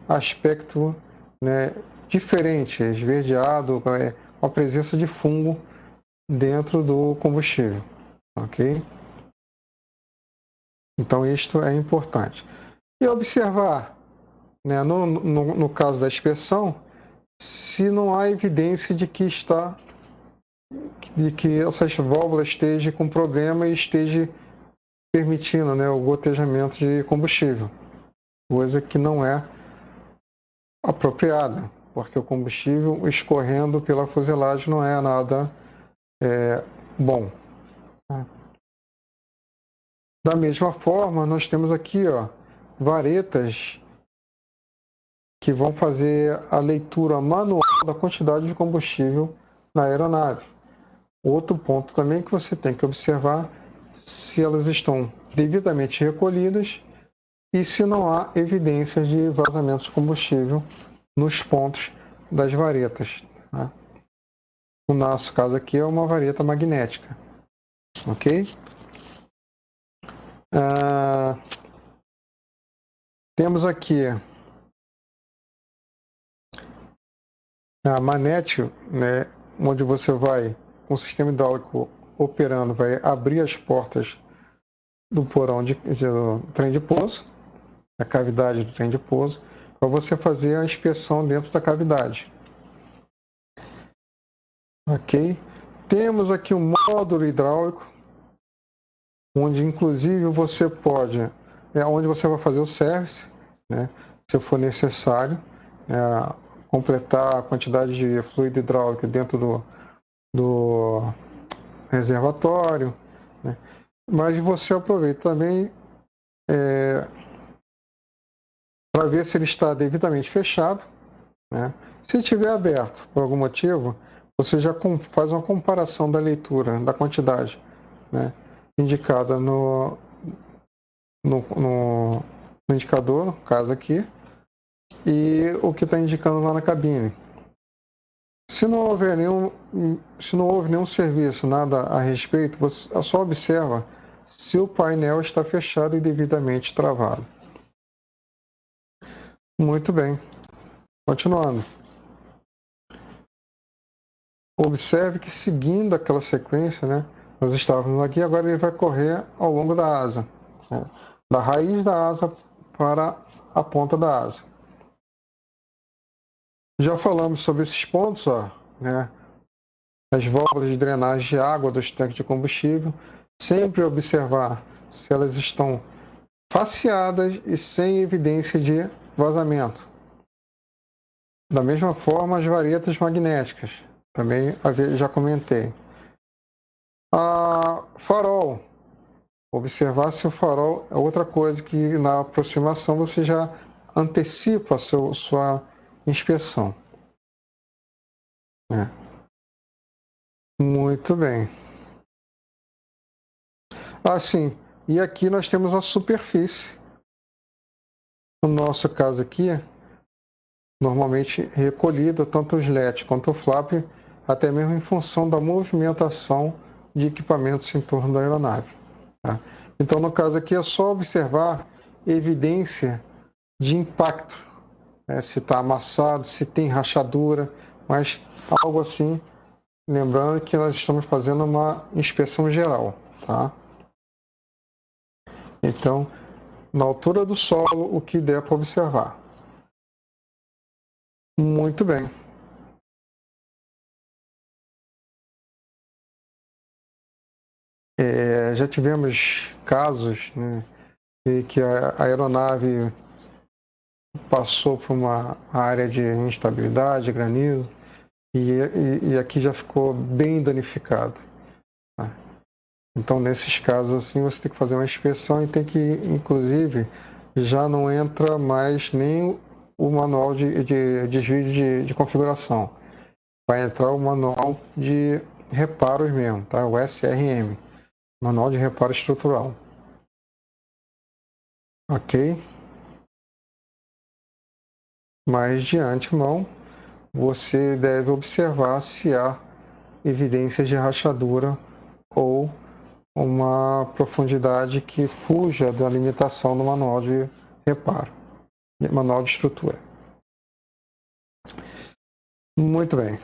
aspecto, né, diferente, esverdeado, com a presença de fungo dentro do combustível, ok? Então, isto é importante. E observar, né, no caso da inspeção, se não há evidência de que essas válvulas estejam com problema e esteja permitindo, né, o gotejamento de combustível, coisa que não é apropriada, porque o combustível escorrendo pela fuselagem não é nada bom. Da mesma forma, nós temos aqui, ó, varetas que vão fazer a leitura manual da quantidade de combustível na aeronave. Outro ponto também que você tem que observar se elas estão devidamente recolhidas e se não há evidências de vazamento de combustível nos pontos das varetas, tá? No nosso caso aqui é uma vareta magnética, ok? Temos aqui a manete, né, onde você vai, com o sistema hidráulico operando, vai abrir as portas do porão do trem de pouso, a cavidade do trem de pouso, para você fazer a inspeção dentro da cavidade. Ok? Temos aqui um módulo hidráulico, onde inclusive você pode, onde você vai fazer o service, né, se for necessário, completar a quantidade de fluido hidráulico dentro do reservatório, né? Mas você aproveita também para ver se ele está devidamente fechado, né? Se estiver aberto por algum motivo, você já faz uma comparação da leitura, da quantidade, né, indicada no indicador, no caso aqui, e o que está indicando lá na cabine. Se não houve nenhum serviço, nada a respeito, você só observa se o painel está fechado e devidamente travado. Muito bem. Continuando. Observe que seguindo aquela sequência, né, nós estávamos aqui, agora ele vai correr ao longo da asa, né, da raiz da asa para a ponta da asa. Já falamos sobre esses pontos, ó, né, as válvulas de drenagem de água dos tanques de combustível, sempre observar se elas estão faceadas e sem evidência de vazamento. Da mesma forma, as varetas magnéticas, também já comentei. Farol. Observar se o farol é outra coisa que na aproximação você já antecipa a sua inspeção. Muito bem. Sim, e aqui nós temos a superfície. No nosso caso aqui, normalmente recolhida, tanto os LEDs quanto o flap, até mesmo em função da movimentação de equipamentos em torno da aeronave. Tá? Então, no caso aqui, é só observar evidência de impacto, né? Se está amassado, se tem rachadura, mas algo assim, lembrando que nós estamos fazendo uma inspeção geral. Tá? Então, na altura do solo, o que der para observar. Muito bem. Já tivemos casos, né, em que a aeronave passou por uma área de instabilidade, granizo, e aqui já ficou bem danificado. Tá? Então, nesses casos assim, você tem que fazer uma inspeção e tem que, inclusive, já não entra mais nem o manual de desvio de configuração. Vai entrar o manual de reparos mesmo, tá? O SRM, Manual de Reparo Estrutural. Ok? Mas de antemão, você deve observar se há evidências de rachadura ou uma profundidade que fuja da limitação do manual de reparo, manual de estrutura. Muito bem.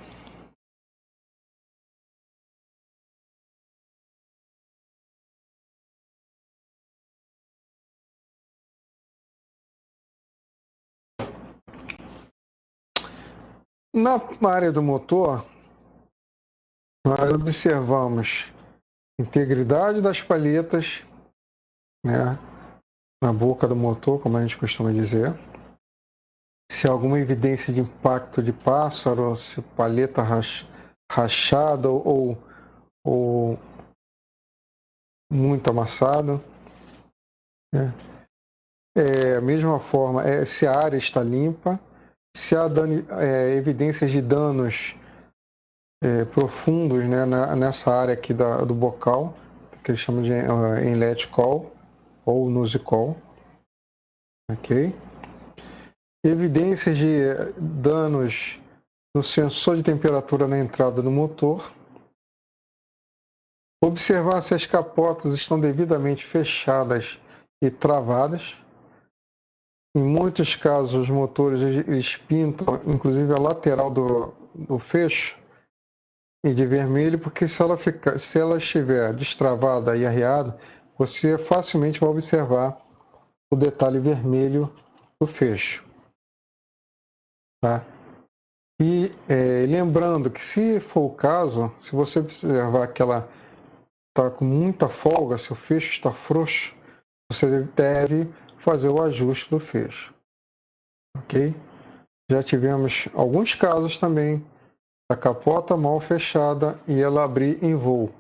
Na área do motor, nós observamos integridade das palhetas, né, na boca do motor, como a gente costuma dizer. Se há alguma evidência de impacto de pássaro, se palheta rachada ou muito amassada. Né? Mesma forma, se a área está limpa, se há evidências de danos profundos, né, nessa área aqui do bocal, que eles chamam de inlet cowl ou nose cowl, ok? Evidências de danos no sensor de temperatura na entrada do motor. Observar se as capotas estão devidamente fechadas e travadas. Em muitos casos, os motores eles pintam, inclusive a lateral do fecho, e de vermelho, porque se ela estiver destravada e arriada, você facilmente vai observar o detalhe vermelho do fecho. Tá? E lembrando que, se for o caso, se você observar que ela está com muita folga, se o fecho está frouxo, você deve fazer o ajuste do fecho. Ok? Já tivemos alguns casos também da capota mal fechada e ela abrir em voo.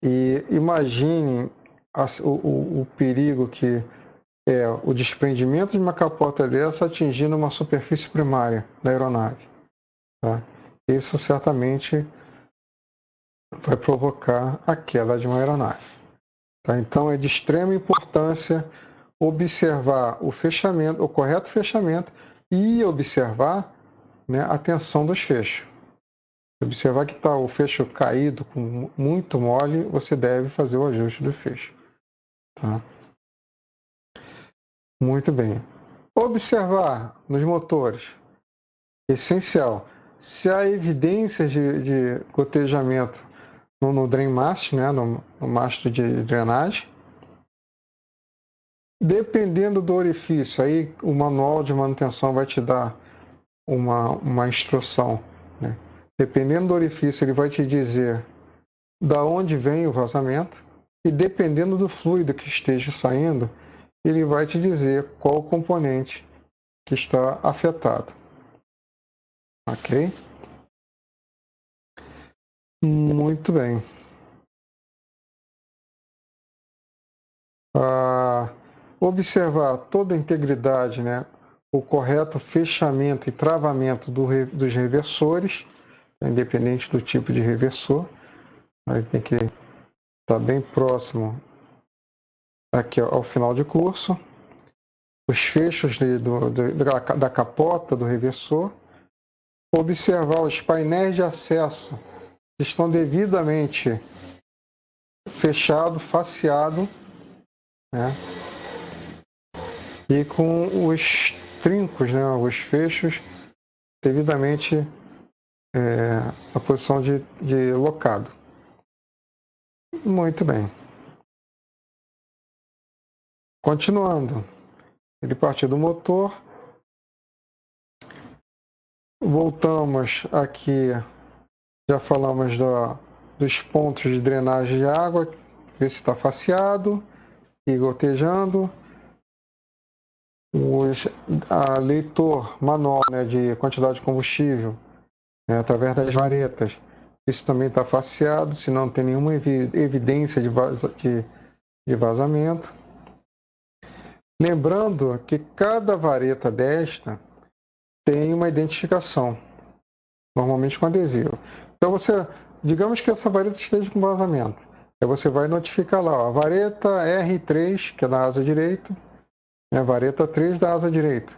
E imagine o perigo que é o desprendimento de uma capota dessa atingindo uma superfície primária da aeronave. Tá? Isso certamente vai provocar a queda de uma aeronave. Tá? Então, é de extrema importância observar o fechamento, o correto fechamento e observar, né, a tensão dos fechos. Observar que está o fecho caído, com muito mole, você deve fazer o ajuste do fecho. Tá? Muito bem. Observar nos motores. Essencial. Se há evidências de gotejamento no drain mast, né, no mastro de drenagem, dependendo do orifício, aí o manual de manutenção vai te dar uma instrução, né? Dependendo do orifício, ele vai te dizer da onde vem o vazamento e dependendo do fluido que esteja saindo, ele vai te dizer qual componente que está afetado. Ok? Muito bem. Observar toda a integridade, né? O correto fechamento e travamento dos reversores, independente do tipo de reversor. Aí tem que estar bem próximo aqui ao final de curso. Os fechos da capota do reversor. Observar os painéis de acesso que estão devidamente fechado, faceado, né? E com os trincos, né? Os fechos devidamente na posição de locado. Muito bem. Continuando, ele partiu do motor. Voltamos aqui, já falamos dos pontos de drenagem de água, ver se está faceado e gotejando. A leitor manual, né, de quantidade de combustível, né, através das varetas, isso também está faceado, se não tem nenhuma evidência de vazamento. Lembrando que cada vareta desta tem uma identificação, normalmente com adesivo. Então digamos que essa vareta esteja com vazamento, aí você vai notificar lá, ó, a vareta R3, que é da asa direita, a vareta 3 da asa direita,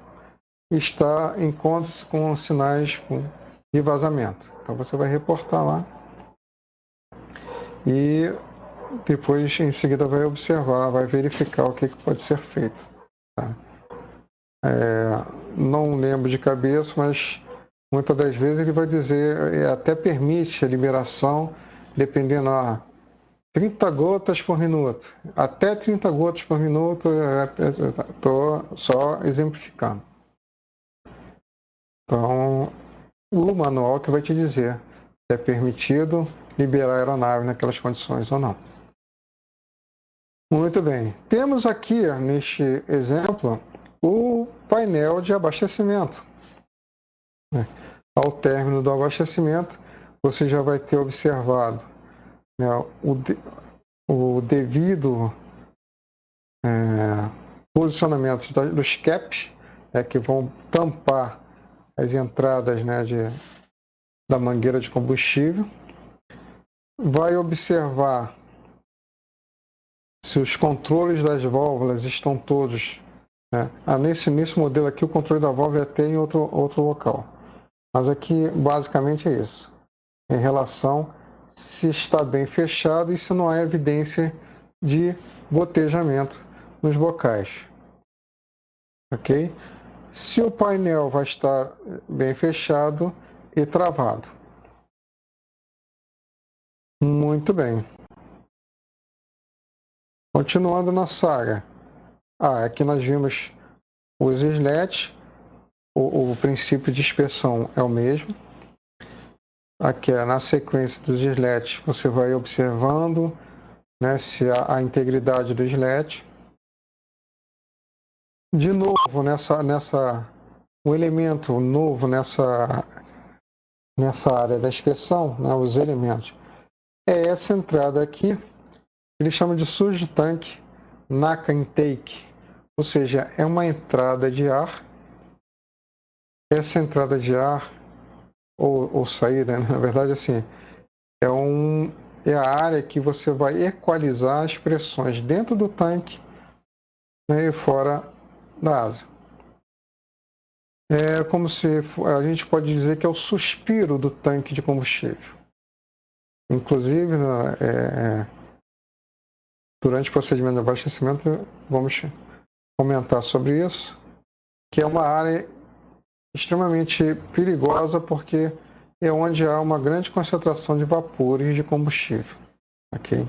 encontra-se com sinais de vazamento. Então você vai reportar lá e depois em seguida vai observar, vai verificar o que pode ser feito. Tá? Não lembro de cabeça, mas muitas das vezes ele vai dizer, até permite a liberação, dependendo, 30 gotas por minuto. Até 30 gotas por minuto, estou só exemplificando. Então, o manual que vai te dizer se é permitido liberar a aeronave naquelas condições ou não. Muito bem. Temos aqui, neste exemplo, o painel de abastecimento. Ao término do abastecimento, você já vai ter observado, né, o devido posicionamento dos caps, que vão tampar as entradas, né, da mangueira de combustível. Vai observar se os controles das válvulas estão todos, né? Nesse modelo aqui o controle da válvula é até em outro local. Mas aqui basicamente é isso. Em relação se está bem fechado e se não há evidência de gotejamento nos bocais. Ok? Se o painel vai estar bem fechado e travado. Muito bem. Continuando na saga. Aqui nós vimos os slats. O princípio de inspeção é o mesmo. Aqui na sequência dos slats você vai observando, né, se há a integridade do slat. De novo, um elemento novo nessa área da inspeção, né, os elementos, é essa entrada aqui, ele chama de surge tanque NACA intake, ou seja, é uma entrada de ar. Essa entrada de ar ou saída, na verdade, assim, é a área que você vai equalizar as pressões dentro do tanque, né, e fora da asa. É como se a gente pode dizer que é o suspiro do tanque de combustível. Inclusive, durante o procedimento de abastecimento, vamos comentar sobre isso, que é uma área extremamente perigosa porque é onde há uma grande concentração de vapores de combustível. Ok?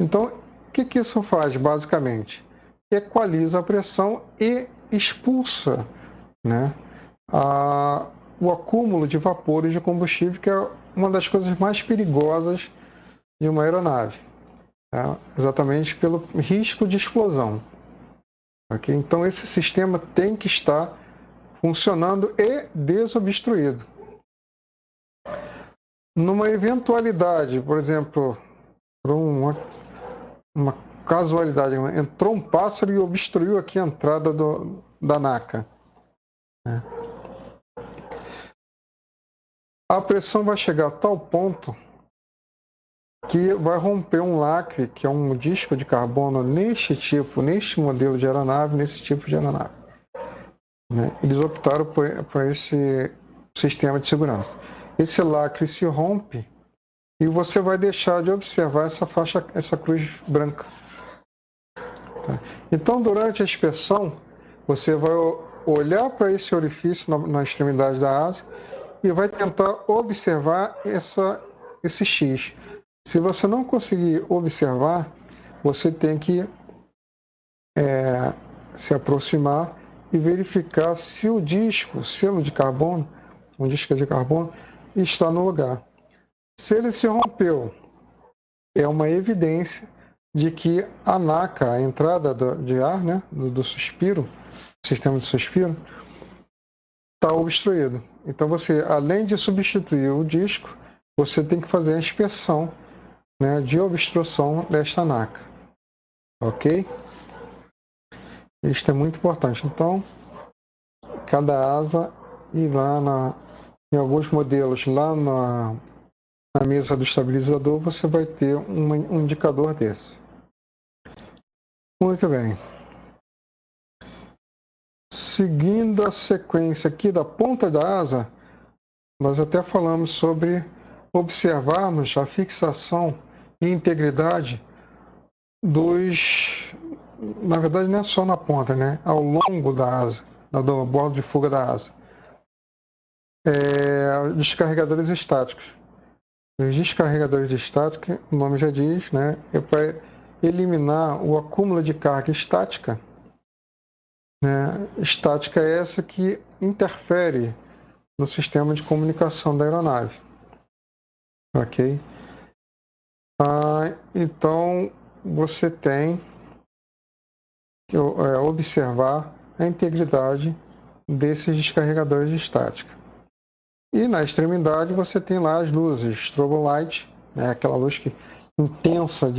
Então, o que isso faz, basicamente? Equaliza a pressão e expulsa, né, o acúmulo de vapores de combustível, que é uma das coisas mais perigosas de uma aeronave, tá? Exatamente pelo risco de explosão. Okay? Então, esse sistema tem que estar funcionando e desobstruído. Numa eventualidade, por exemplo, por uma casualidade, entrou um pássaro e obstruiu aqui a entrada da NACA, né? A pressão vai chegar a tal ponto que vai romper um lacre, que é um disco de carbono neste modelo de aeronave, nesse tipo de aeronave, né? Eles optaram por esse sistema de segurança. Esse lacre se rompe e você vai deixar de observar essa faixa, essa cruz branca. Tá? Então, durante a inspeção, você vai olhar para esse orifício na extremidade da asa e vai tentar observar esse X. Se você não conseguir observar, você tem que se aproximar e verificar se o disco, selo de carbono, um disco de carbono, está no lugar. Se ele se rompeu, é uma evidência de que a NACA, a entrada de ar, né, do suspiro, sistema de suspiro, está obstruído. Então você, além de substituir o disco, você tem que fazer a inspeção, né, de obstrução desta NACA. Ok? Isso é muito importante. Então, cada asa e lá em alguns modelos, lá na mesa do estabilizador, você vai ter um indicador desse. Muito bem. Seguindo a sequência aqui da ponta da asa, nós até falamos sobre observarmos a fixação e integridade na verdade não é só na ponta, né? Ao longo da asa, do bordo de fuga da asa. Descarregadores estáticos. Os descarregadores de estática, o nome já diz, né? É para eliminar o acúmulo de carga estática, né? Estática é essa que interfere no sistema de comunicação da aeronave. Ok? Então, você tem que observar a integridade desses descarregadores de estática. E na extremidade você tem lá as luzes, strobe light, né, aquela luz intensa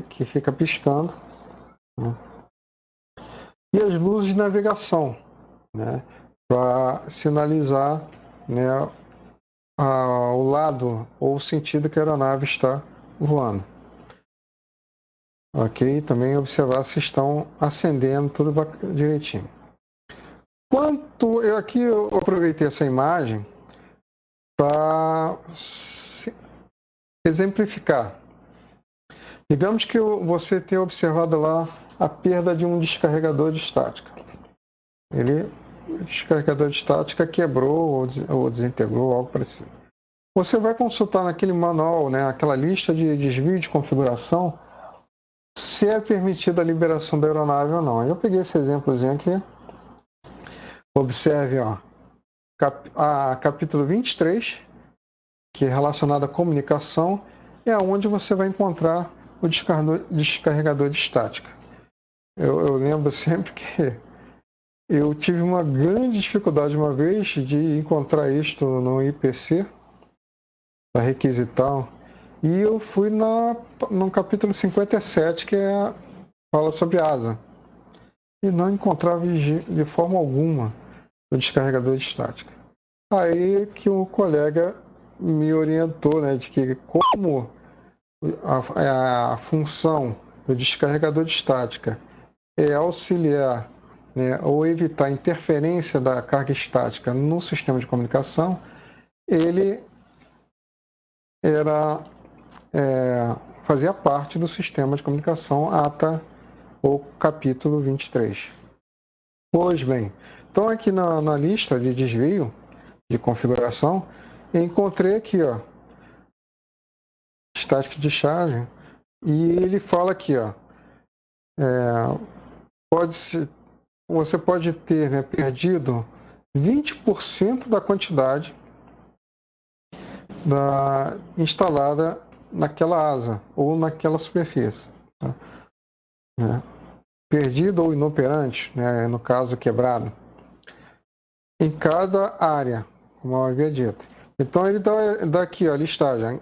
que fica piscando, né? E as luzes de navegação, né, para sinalizar, né, o lado ou o sentido que a aeronave está voando. Ok? Também observar se estão acendendo tudo direitinho. Aqui eu aproveitei essa imagem para exemplificar. Digamos que você tenha observado lá a perda de um descarregador de estática. O descarregador de estática quebrou ou desintegrou, algo parecido. Você vai consultar naquele manual, né, aquela lista de desvio de configuração, se é permitida a liberação da aeronave ou não. Eu peguei esse exemplozinho aqui. Observe, ó, capítulo 23, que é relacionado à comunicação, é onde você vai encontrar o descarregador de estática. Eu lembro sempre que eu tive uma grande dificuldade uma vez de encontrar isto no IPC, para requisitar, e eu fui no capítulo 57, que fala sobre asa. e não encontrava de forma alguma o descarregador de estática. Aí que o colega me orientou, né, de que como a função do descarregador de estática é auxiliar, né, ou evitar interferência da carga estática no sistema de comunicação, ele fazia parte do sistema de comunicação ATA, ou capítulo 23. Pois bem, então aqui na lista de desvio de configuração, encontrei aqui, ó, static discharge, e ele fala aqui, ó, você pode ter, né, perdido 20% da quantidade instalada naquela asa ou naquela superfície. Tá? Perdido ou inoperante, né, no caso quebrado, em cada área, como eu havia dito. Então ele dá aqui a listagem.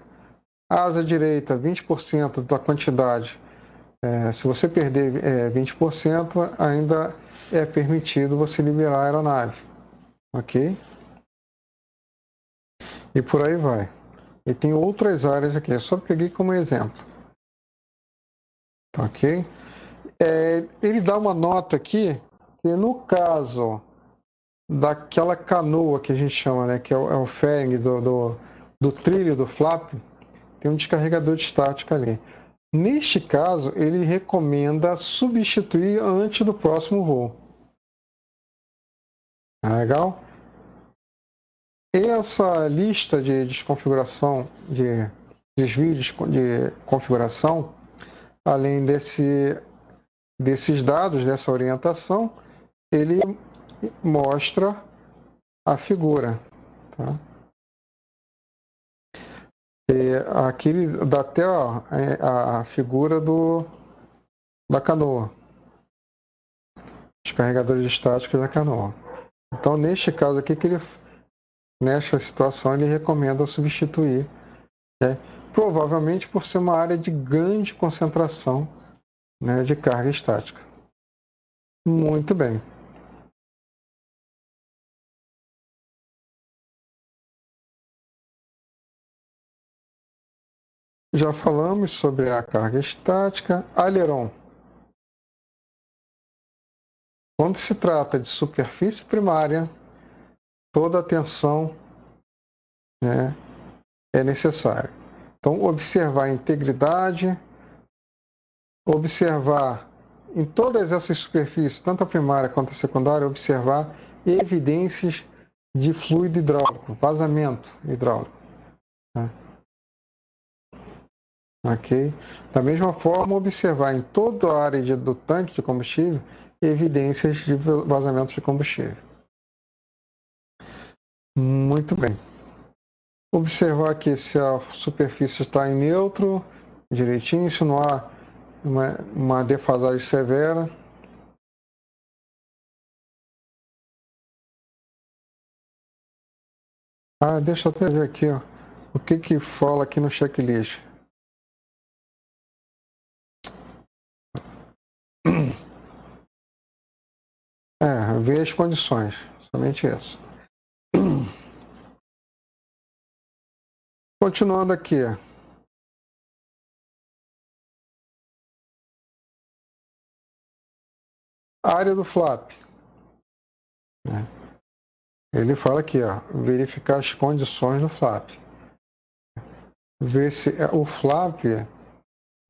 Asa direita, 20% da quantidade. Se você perder 20%, ainda é permitido você liberar a aeronave. Ok? E por aí vai. E tem outras áreas aqui, eu só peguei como exemplo. Ok? Ele dá uma nota aqui, que no caso daquela canoa que a gente chama, né, que é o fairing do trilho do flap, tem um descarregador de estática ali. Neste caso, ele recomenda substituir antes do próximo voo. Legal? Essa lista de desconfiguração, de desvio de configuração, além desses dados, dessa orientação, ele mostra a figura. Tá? Aqui ele dá até a figura da canoa, os carregadores estáticos da canoa. Então, neste caso aqui, nesta situação, ele recomenda substituir, né? Provavelmente por ser uma área de grande concentração, né, de carga estática. Muito bem. Já falamos sobre a carga estática. Aileron. Quando se trata de superfície primária, toda atenção, né, é necessária. Então, observar a integridade, observar em todas essas superfícies, tanto a primária quanto a secundária, observar evidências de fluido hidráulico, vazamento hidráulico. Tá? Ok? Da mesma forma, observar em toda a área do tanque de combustível evidências de vazamento de combustível. Muito bem. Observar aqui se a superfície está em neutro, direitinho, se não há uma defasagem severa. Deixa eu até ver aqui, ó, o que fala aqui no checklist. Ver as condições, somente isso. Continuando aqui. A área do flap. Ele fala aqui, ó, verificar as condições do flap. Ver se o flap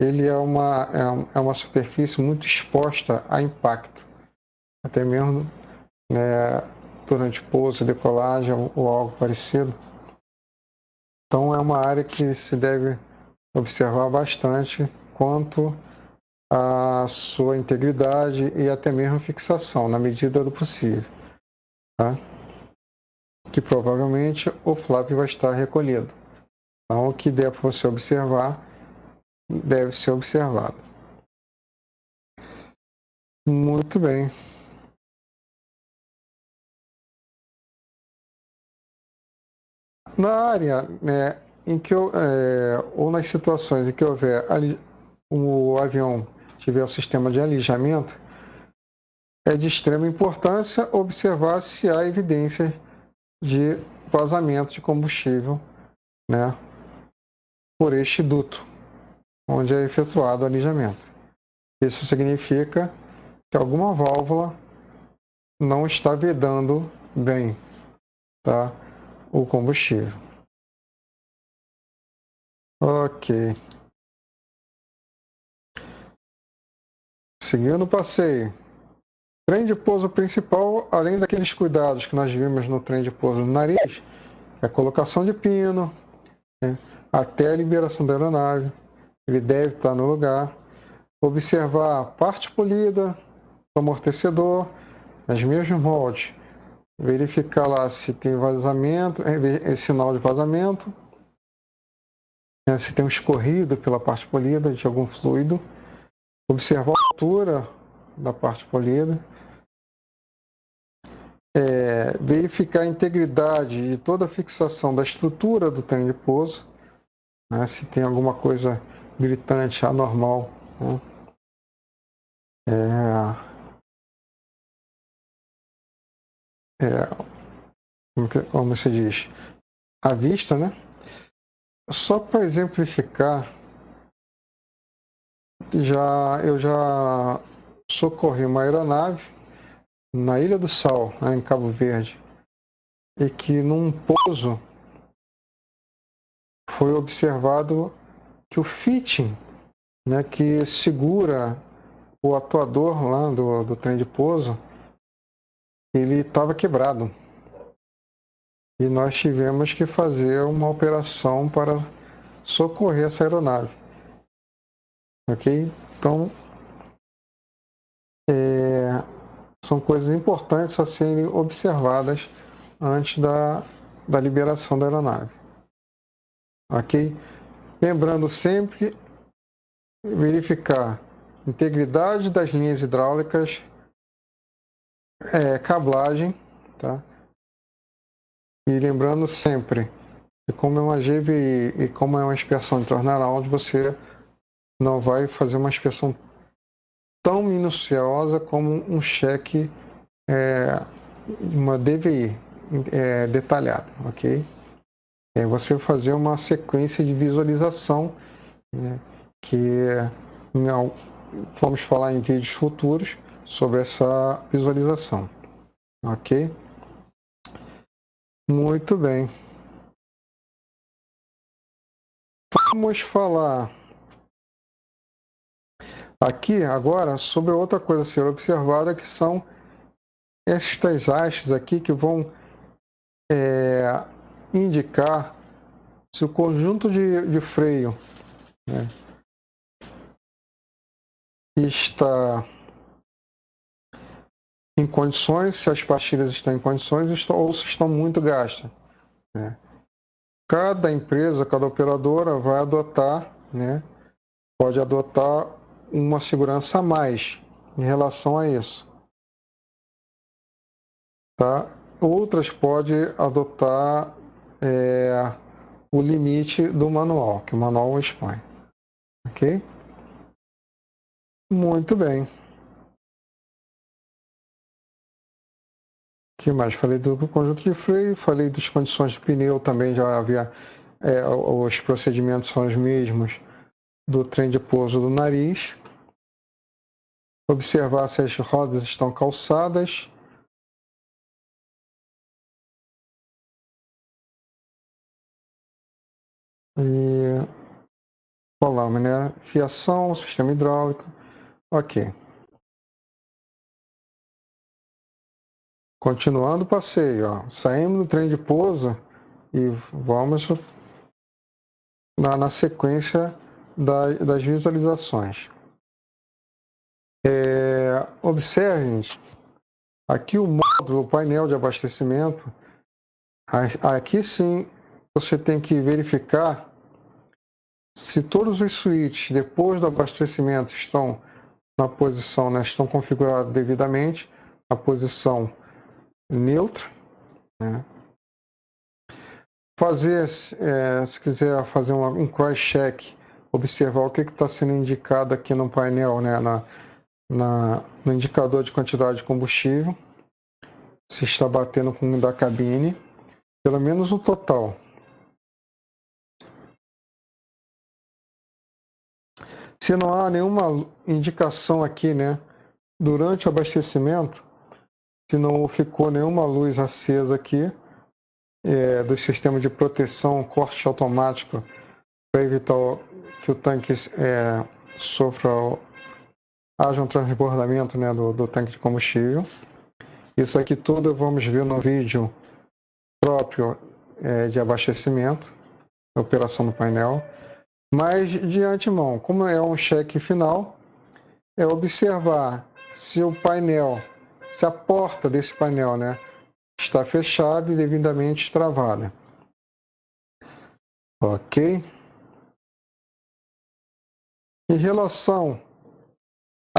ele é uma superfície muito exposta a impacto, até mesmo, né, durante pouso, decolagem ou algo parecido. Então é uma área que se deve observar bastante quanto à sua integridade e até mesmo fixação, na medida do possível. Tá? Que provavelmente o flap vai estar recolhido. Então o que der para você observar, deve ser observado. Muito bem. Na área, né, em que ou nas situações em que houver o avião tiver o sistema de alijamento, é de extrema importância observar se há evidências de vazamento de combustível, né, por este duto, onde é efetuado o alijamento. Isso significa que alguma válvula não está vedando bem, tá, o combustível. Ok. Seguindo o passeio. Trem de pouso principal, além daqueles cuidados que nós vimos no trem de pouso do nariz, é a colocação de pino, né, até a liberação da aeronave. Ele deve estar no lugar. Observar a parte polida do amortecedor, nas mesmos moldes. Verificar lá se tem vazamento, sinal de vazamento, né, se tem um escorrido pela parte polida de algum fluido. Observar a altura da parte polida. Verificar a integridade de toda a fixação da estrutura do trem de pouso, né, se tem alguma coisa gritante, anormal, né. Como se diz, à vista, né? Só para exemplificar, eu já socorri uma aeronave na Ilha do Sal, né, em Cabo Verde, e que num pouso foi observado que o fitting, né, que segura o atuador lá do trem de pouso, ele estava quebrado. E nós tivemos que fazer uma operação para socorrer essa aeronave. Ok? Então, são coisas importantes a serem observadas antes da liberação da aeronave. Ok? Lembrando sempre verificar integridade das linhas hidráulicas, cablagem, tá? E lembrando sempre que como é uma GVI e como é uma inspeção de turnaround, você não vai fazer uma inspeção tão minuciosa como um cheque, uma DVI detalhada, ok? É você fazer uma sequência de visualização, né, que vamos falar em vídeos futuros sobre essa visualização, ok? Muito bem. Vamos falar aqui agora sobre outra coisa a ser observada, que são estas hastes aqui que vão indicar se o conjunto de freio, né, está em condições, se as pastilhas estão em condições ou se estão muito gastas, né. Cada empresa, cada operadora vai adotar, né, pode adotar uma segurança a mais em relação a isso, tá? Outras podem adotar o limite do manual, que o manual expõe, ok? Muito bem. O que mais? Falei do conjunto de freio, falei das condições de pneu, também já havia, os procedimentos são os mesmos do trem de pouso do nariz. Observar se as rodas estão calçadas. E falamos, né? Fiação, sistema hidráulico. Ok. Continuando o passeio, ó. Saímos do trem de pouso e vamos na sequência das visualizações. Observem aqui o módulo, o painel de abastecimento. Aqui sim você tem que verificar se todos os switches, depois do abastecimento, estão na posição, né, estão configurados devidamente, a posição neutra, né? Fazer, se quiser fazer um cross-check, observar o que está sendo indicado aqui no painel, né, no indicador de quantidade de combustível, se está batendo com o da cabine, pelo menos o total. Se não há nenhuma indicação aqui, né, durante o abastecimento, se não ficou nenhuma luz acesa aqui, do sistema de proteção, corte automático, para evitar que o tanque haja um transbordamento, né, do tanque de combustível. Isso aqui tudo vamos ver no vídeo próprio de abastecimento, operação do painel. Mas de antemão, como é um cheque final, é observar se o painel, se a porta desse painel, né, está fechada e devidamente travada. Ok? Em relação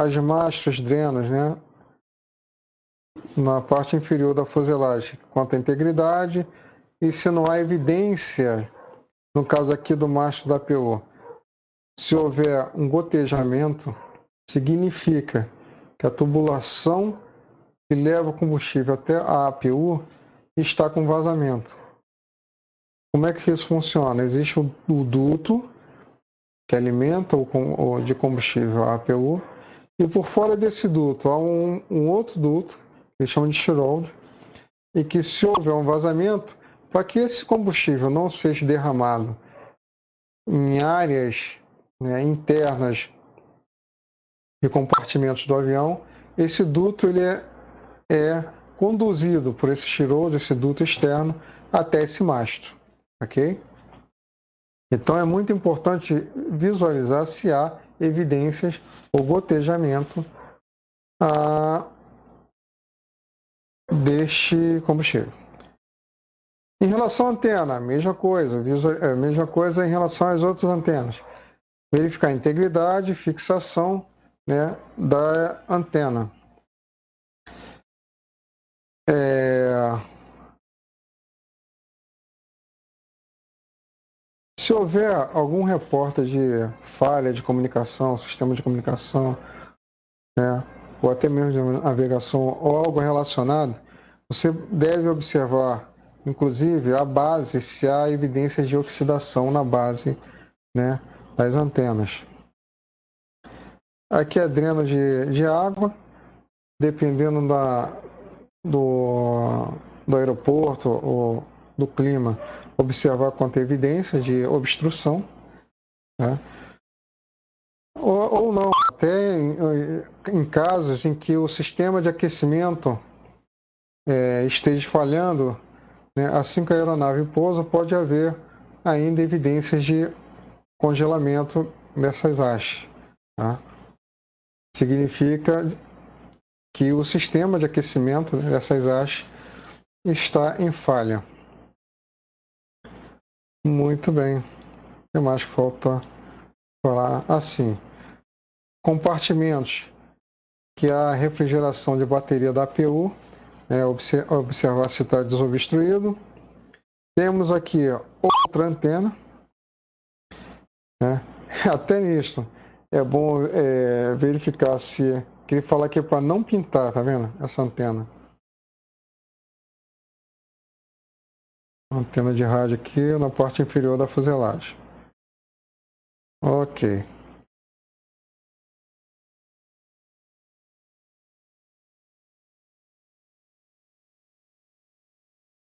às mastras drenos, né, na parte inferior da fuselagem, quanto à integridade, e se não há evidência, no caso aqui do mastro da APU, se houver um gotejamento, significa que a tubulação que leva o combustível até a APU está com vazamento. Como é que isso funciona? Existe o duto que alimenta o de combustível a APU, e por fora desse duto há um outro duto, que eles chamam de shear, e que se houver um vazamento, para que esse combustível não seja derramado em áreas, né, internas de compartimentos do avião, esse duto ele é conduzido por esse shear, esse duto externo, até esse mastro, ok? Então é muito importante visualizar se há evidências ou gotejamento deste combustível. Em relação à antena, mesma coisa em relação às outras antenas. Verificar a integridade e fixação, né, da antena. Se houver algum repórter de falha de comunicação, sistema de comunicação, né, ou até mesmo de navegação ou algo relacionado, você deve observar, inclusive, a base, se há evidências de oxidação na base, né, das antenas. Aqui é dreno de água, dependendo do aeroporto ou do clima, observar quanto a evidência de obstrução, né? Ou não, até em casos em que o sistema de aquecimento esteja falhando, né, assim que a aeronave pousa, pode haver ainda evidências de congelamento nessas hastes. Tá? Significa que o sistema de aquecimento dessas hastes está em falha. Muito bem. O que mais que falta falar? Assim, compartimentos que há refrigeração de bateria da APU, observar se está desobstruído. Temos aqui outra antena, né? Até nisto é bom verificar se, que ele fala aqui para não pintar, tá vendo? Essa antena. Antena de rádio aqui na parte inferior da fuselagem. Ok.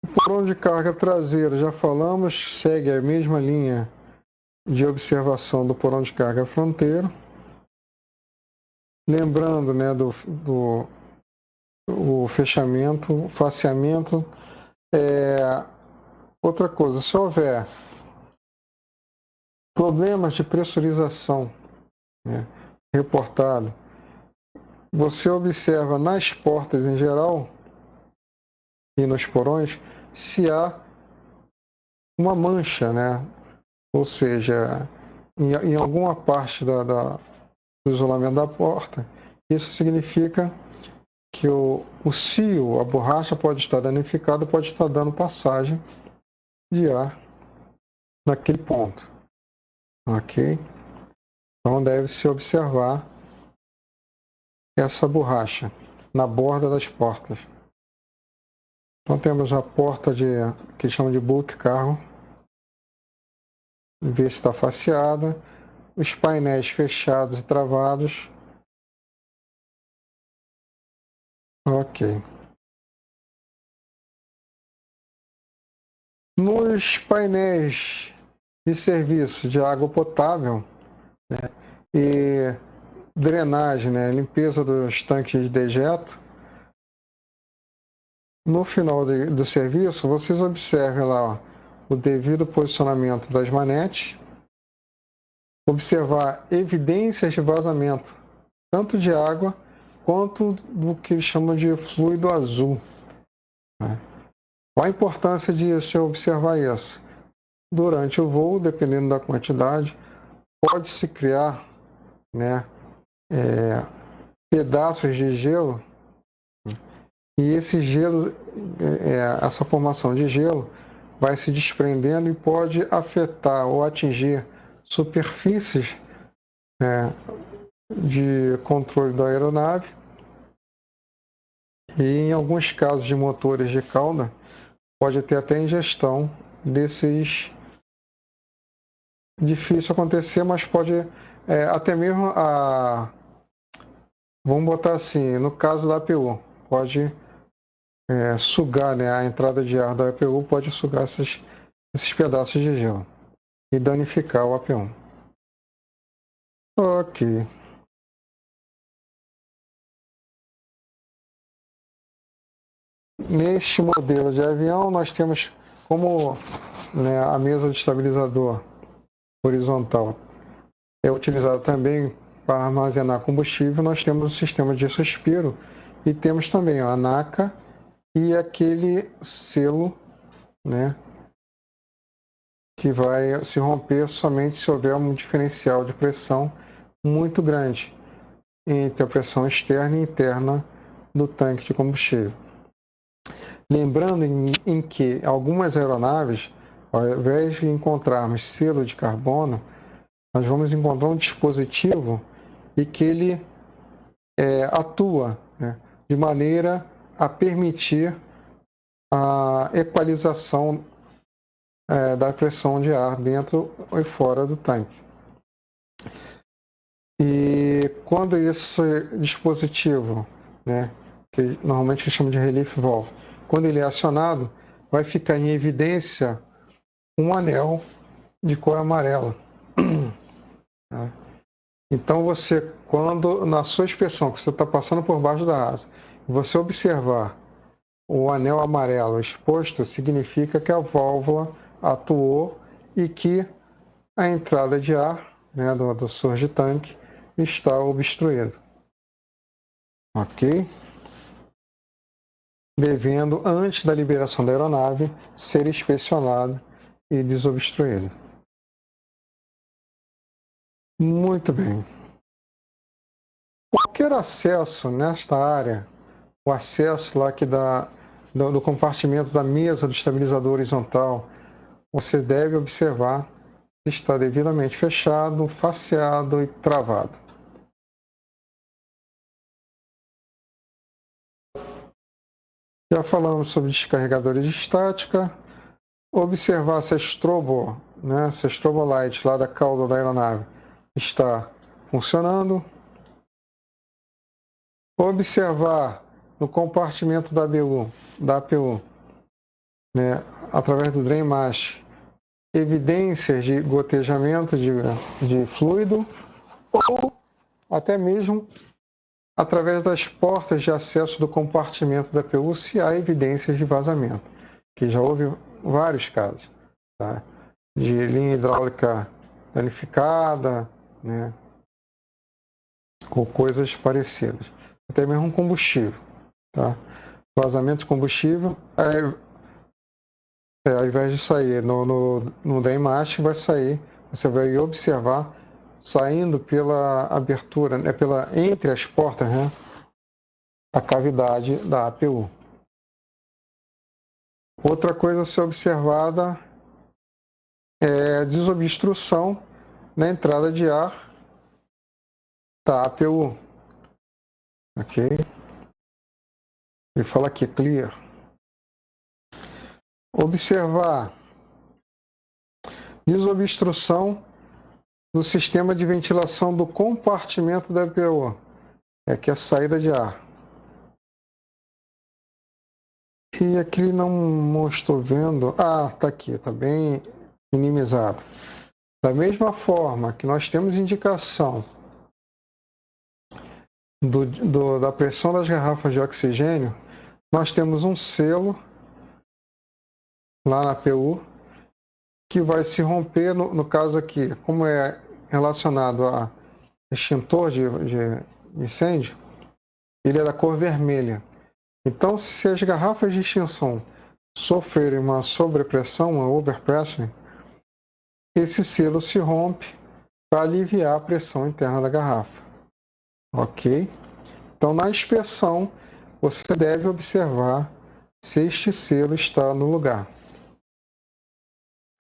O porão de carga traseira, já falamos, segue a mesma linha de observação do porão de carga fronteiro. Lembrando, né, o fechamento, o faceamento. Outra coisa, se houver problemas de pressurização, né, reportado, você observa nas portas em geral e nos porões se há uma mancha, né? Ou seja, em alguma parte do isolamento da porta. Isso significa que o cio, a borracha pode estar danificada, pode estar dando passagem de ar naquele ponto. Ok? Então deve-se observar essa borracha na borda das portas. Então temos a porta que chamam de bulk carro, ver se está faceada, os painéis fechados e travados. Ok. Nos painéis de serviço de água potável, né, e drenagem, né, limpeza dos tanques de dejeto, no final do serviço, vocês observem lá, ó, o devido posicionamento das manetes, observar evidências de vazamento, tanto de água quanto do que eles chamam de fluido azul, né? Qual a importância de se observar isso? Durante o voo, dependendo da quantidade, pode-se criar, né, pedaços de gelo, e esse gelo, essa formação de gelo vai se desprendendo e pode afetar ou atingir superfícies de controle da aeronave, e em alguns casos de motores de cauda pode ter até ingestão desses. Difícil acontecer, mas pode até mesmo vamos botar assim, no caso da APU, pode sugar, né, a entrada de ar da APU pode sugar esses pedaços de gelo e danificar o APU. Ok. Neste modelo de avião, nós temos como, né, a mesa de estabilizador horizontal é utilizada também para armazenar combustível. Nós temos o sistema de suspiro e temos também a ANACA e aquele selo, né, que vai se romper somente se houver um diferencial de pressão muito grande entre a pressão externa e interna do tanque de combustível. Lembrando em que algumas aeronaves, ao invés de encontrarmos selo de carbono, nós vamos encontrar um dispositivo e que ele atua, né, de maneira a permitir a equalização da pressão de ar dentro e fora do tanque. E quando esse dispositivo, né, que normalmente a gente chama de relief valve, quando ele é acionado, vai ficar em evidência um anel de cor amarela. Então você, quando na sua inspeção, que você está passando por baixo da asa, você observar o anel amarelo exposto, significa que a válvula atuou e que a entrada de ar, né, do surge-tanque está obstruído. Ok? Devendo, antes da liberação da aeronave, ser inspecionado e desobstruído. Muito bem. Qualquer acesso nesta área, o acesso lá do compartimento da mesa do estabilizador horizontal, você deve observar se está devidamente fechado, faceado e travado. Já falamos sobre descarregadores de estática. Observar se a strobo, né, se a strobolight lá da cauda da aeronave está funcionando. Observar no compartimento da APU, né, através do drain mash, evidências de gotejamento de fluido, ou até mesmo através das portas de acesso do compartimento da APU, se há evidências de vazamento, que já houve vários casos, tá? De linha hidráulica danificada, né, ou coisas parecidas. Até mesmo combustível, tá? Vazamento de combustível, ao invés de sair no drain mash, vai sair, você vai observar saindo pela abertura, né, entre as portas, né, a cavidade da APU. Outra coisa a ser observada é a desobstrução na entrada de ar da APU. ok? Ele fala aqui, clear. Observar desobstrução do sistema de ventilação do compartimento da EPO, que é a saída de ar. E aqui não estou vendo. Ah, tá aqui, tá bem minimizado. Da mesma forma que nós temos indicação da pressão das garrafas de oxigênio, nós temos um selo lá na PU que vai se romper, no caso aqui, como é relacionado a extintor de incêndio, ele é da cor vermelha. Então, se as garrafas de extinção sofrerem uma sobrepressão, uma overpressing, esse selo se rompe para aliviar a pressão interna da garrafa. Ok? Então, na inspeção, você deve observar se este selo está no lugar.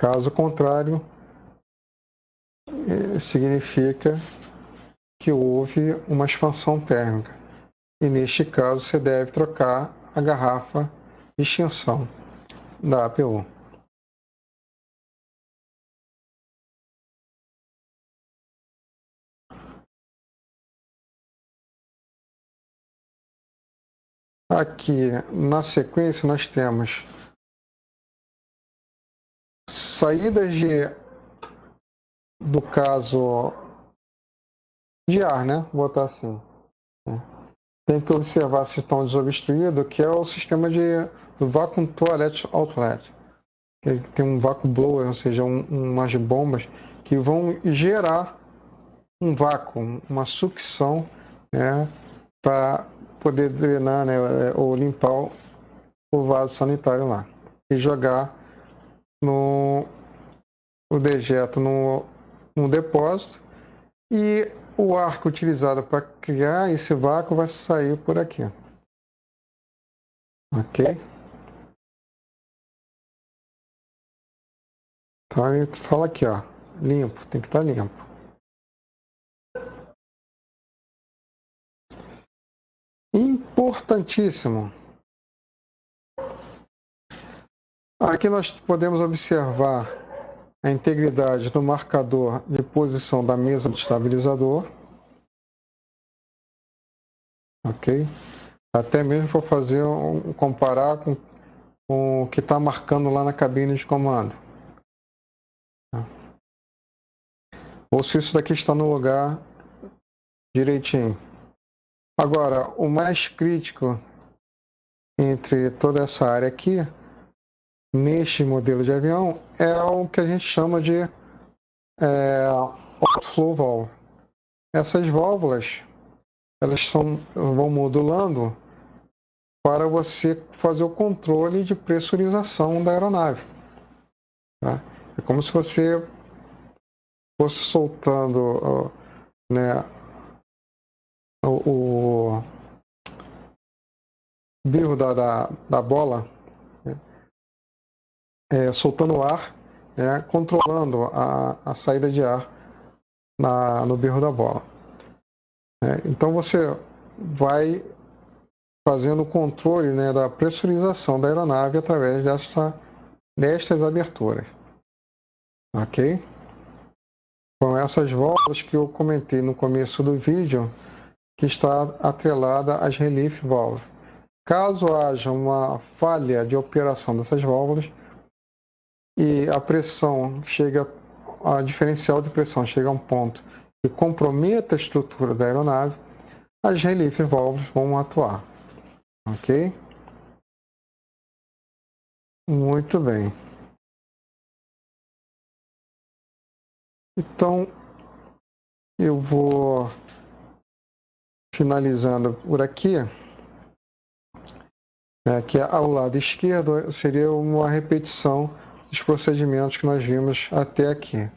Caso contrário, significa que houve uma expansão térmica. E neste caso, você deve trocar a garrafa de extinção da APU. Aqui, na sequência, nós temos saídas do caso de ar, né? Vou botar assim. Tem que observar se estão desobstruídos, que é o sistema do Vacuum Toilet Outlet. Que tem um vácuo blower, ou seja, umas bombas que vão gerar um vácuo, uma sucção, né? Para poder drenar, né? Ou limpar o vaso sanitário lá. E jogar o dejeto no depósito, e o ar utilizado para criar esse vácuo vai sair por aqui. Ok? Então ele fala aqui, ó, limpo, tem que estar limpo. Importantíssimo. Aqui nós podemos observar a integridade do marcador de posição da mesa do estabilizador. Ok? Até mesmo para fazer comparar com o que está marcando lá na cabine de comando. Ou se isso daqui está no lugar direitinho. Agora, o mais crítico entre toda essa área aqui, neste modelo de avião, é o que a gente chama de outflow valve. Essas válvulas, elas vão modulando para você fazer o controle de pressurização da aeronave. Tá? É como se você fosse soltando, né, o birro da bola, né, soltando o ar, né, controlando a saída de ar no birro da bola. Então você vai fazendo o controle, né, da pressurização da aeronave através destas aberturas. Ok? Com essas válvulas que eu comentei no começo do vídeo, que está atrelada às relief valves. Caso haja uma falha de operação dessas válvulas e a pressão a diferencial de pressão chega a um ponto que comprometa a estrutura da aeronave, as relief valves vão atuar. Ok? Muito bem. Então, eu vou finalizando por aqui. Que ao lado esquerdo seria uma repetição dos procedimentos que nós vimos até aqui.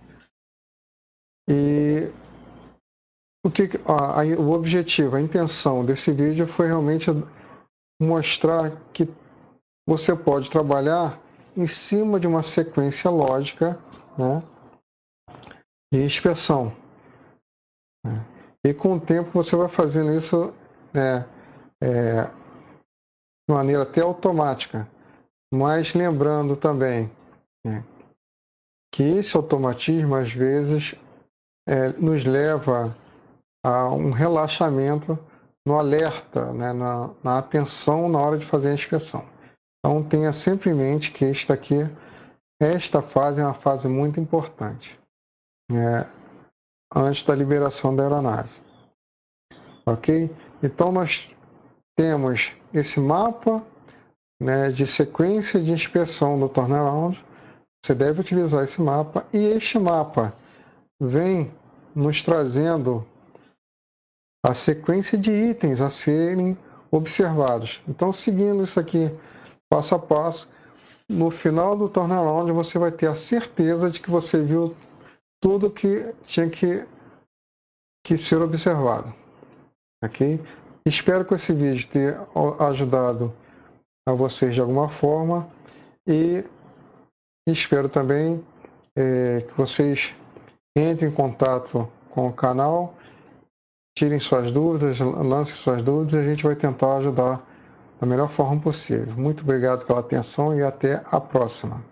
E o objetivo, a intenção desse vídeo foi realmente mostrar que você pode trabalhar em cima de uma sequência lógica, né, de inspeção. E com o tempo você vai fazendo isso né, de maneira até automática, mas lembrando também, né, que esse automatismo às vezes nos leva a um relaxamento no alerta, né, na atenção na hora de fazer a inspeção. Então tenha sempre em mente que esta fase é uma fase muito importante, né, antes da liberação da aeronave. Ok? Então nós temos esse mapa, né, de sequência de inspeção do turnaround. Você deve utilizar esse mapa, e este mapa vem nos trazendo a sequência de itens a serem observados. Então, seguindo isso aqui passo a passo, no final do turnaround você vai ter a certeza de que você viu tudo que tinha que ser observado. Ok? Espero que esse vídeo tenha ajudado a vocês de alguma forma, e espero também que vocês entrem em contato com o canal, tirem suas dúvidas, lancem suas dúvidas, e a gente vai tentar ajudar da melhor forma possível. Muito obrigado pela atenção e até a próxima.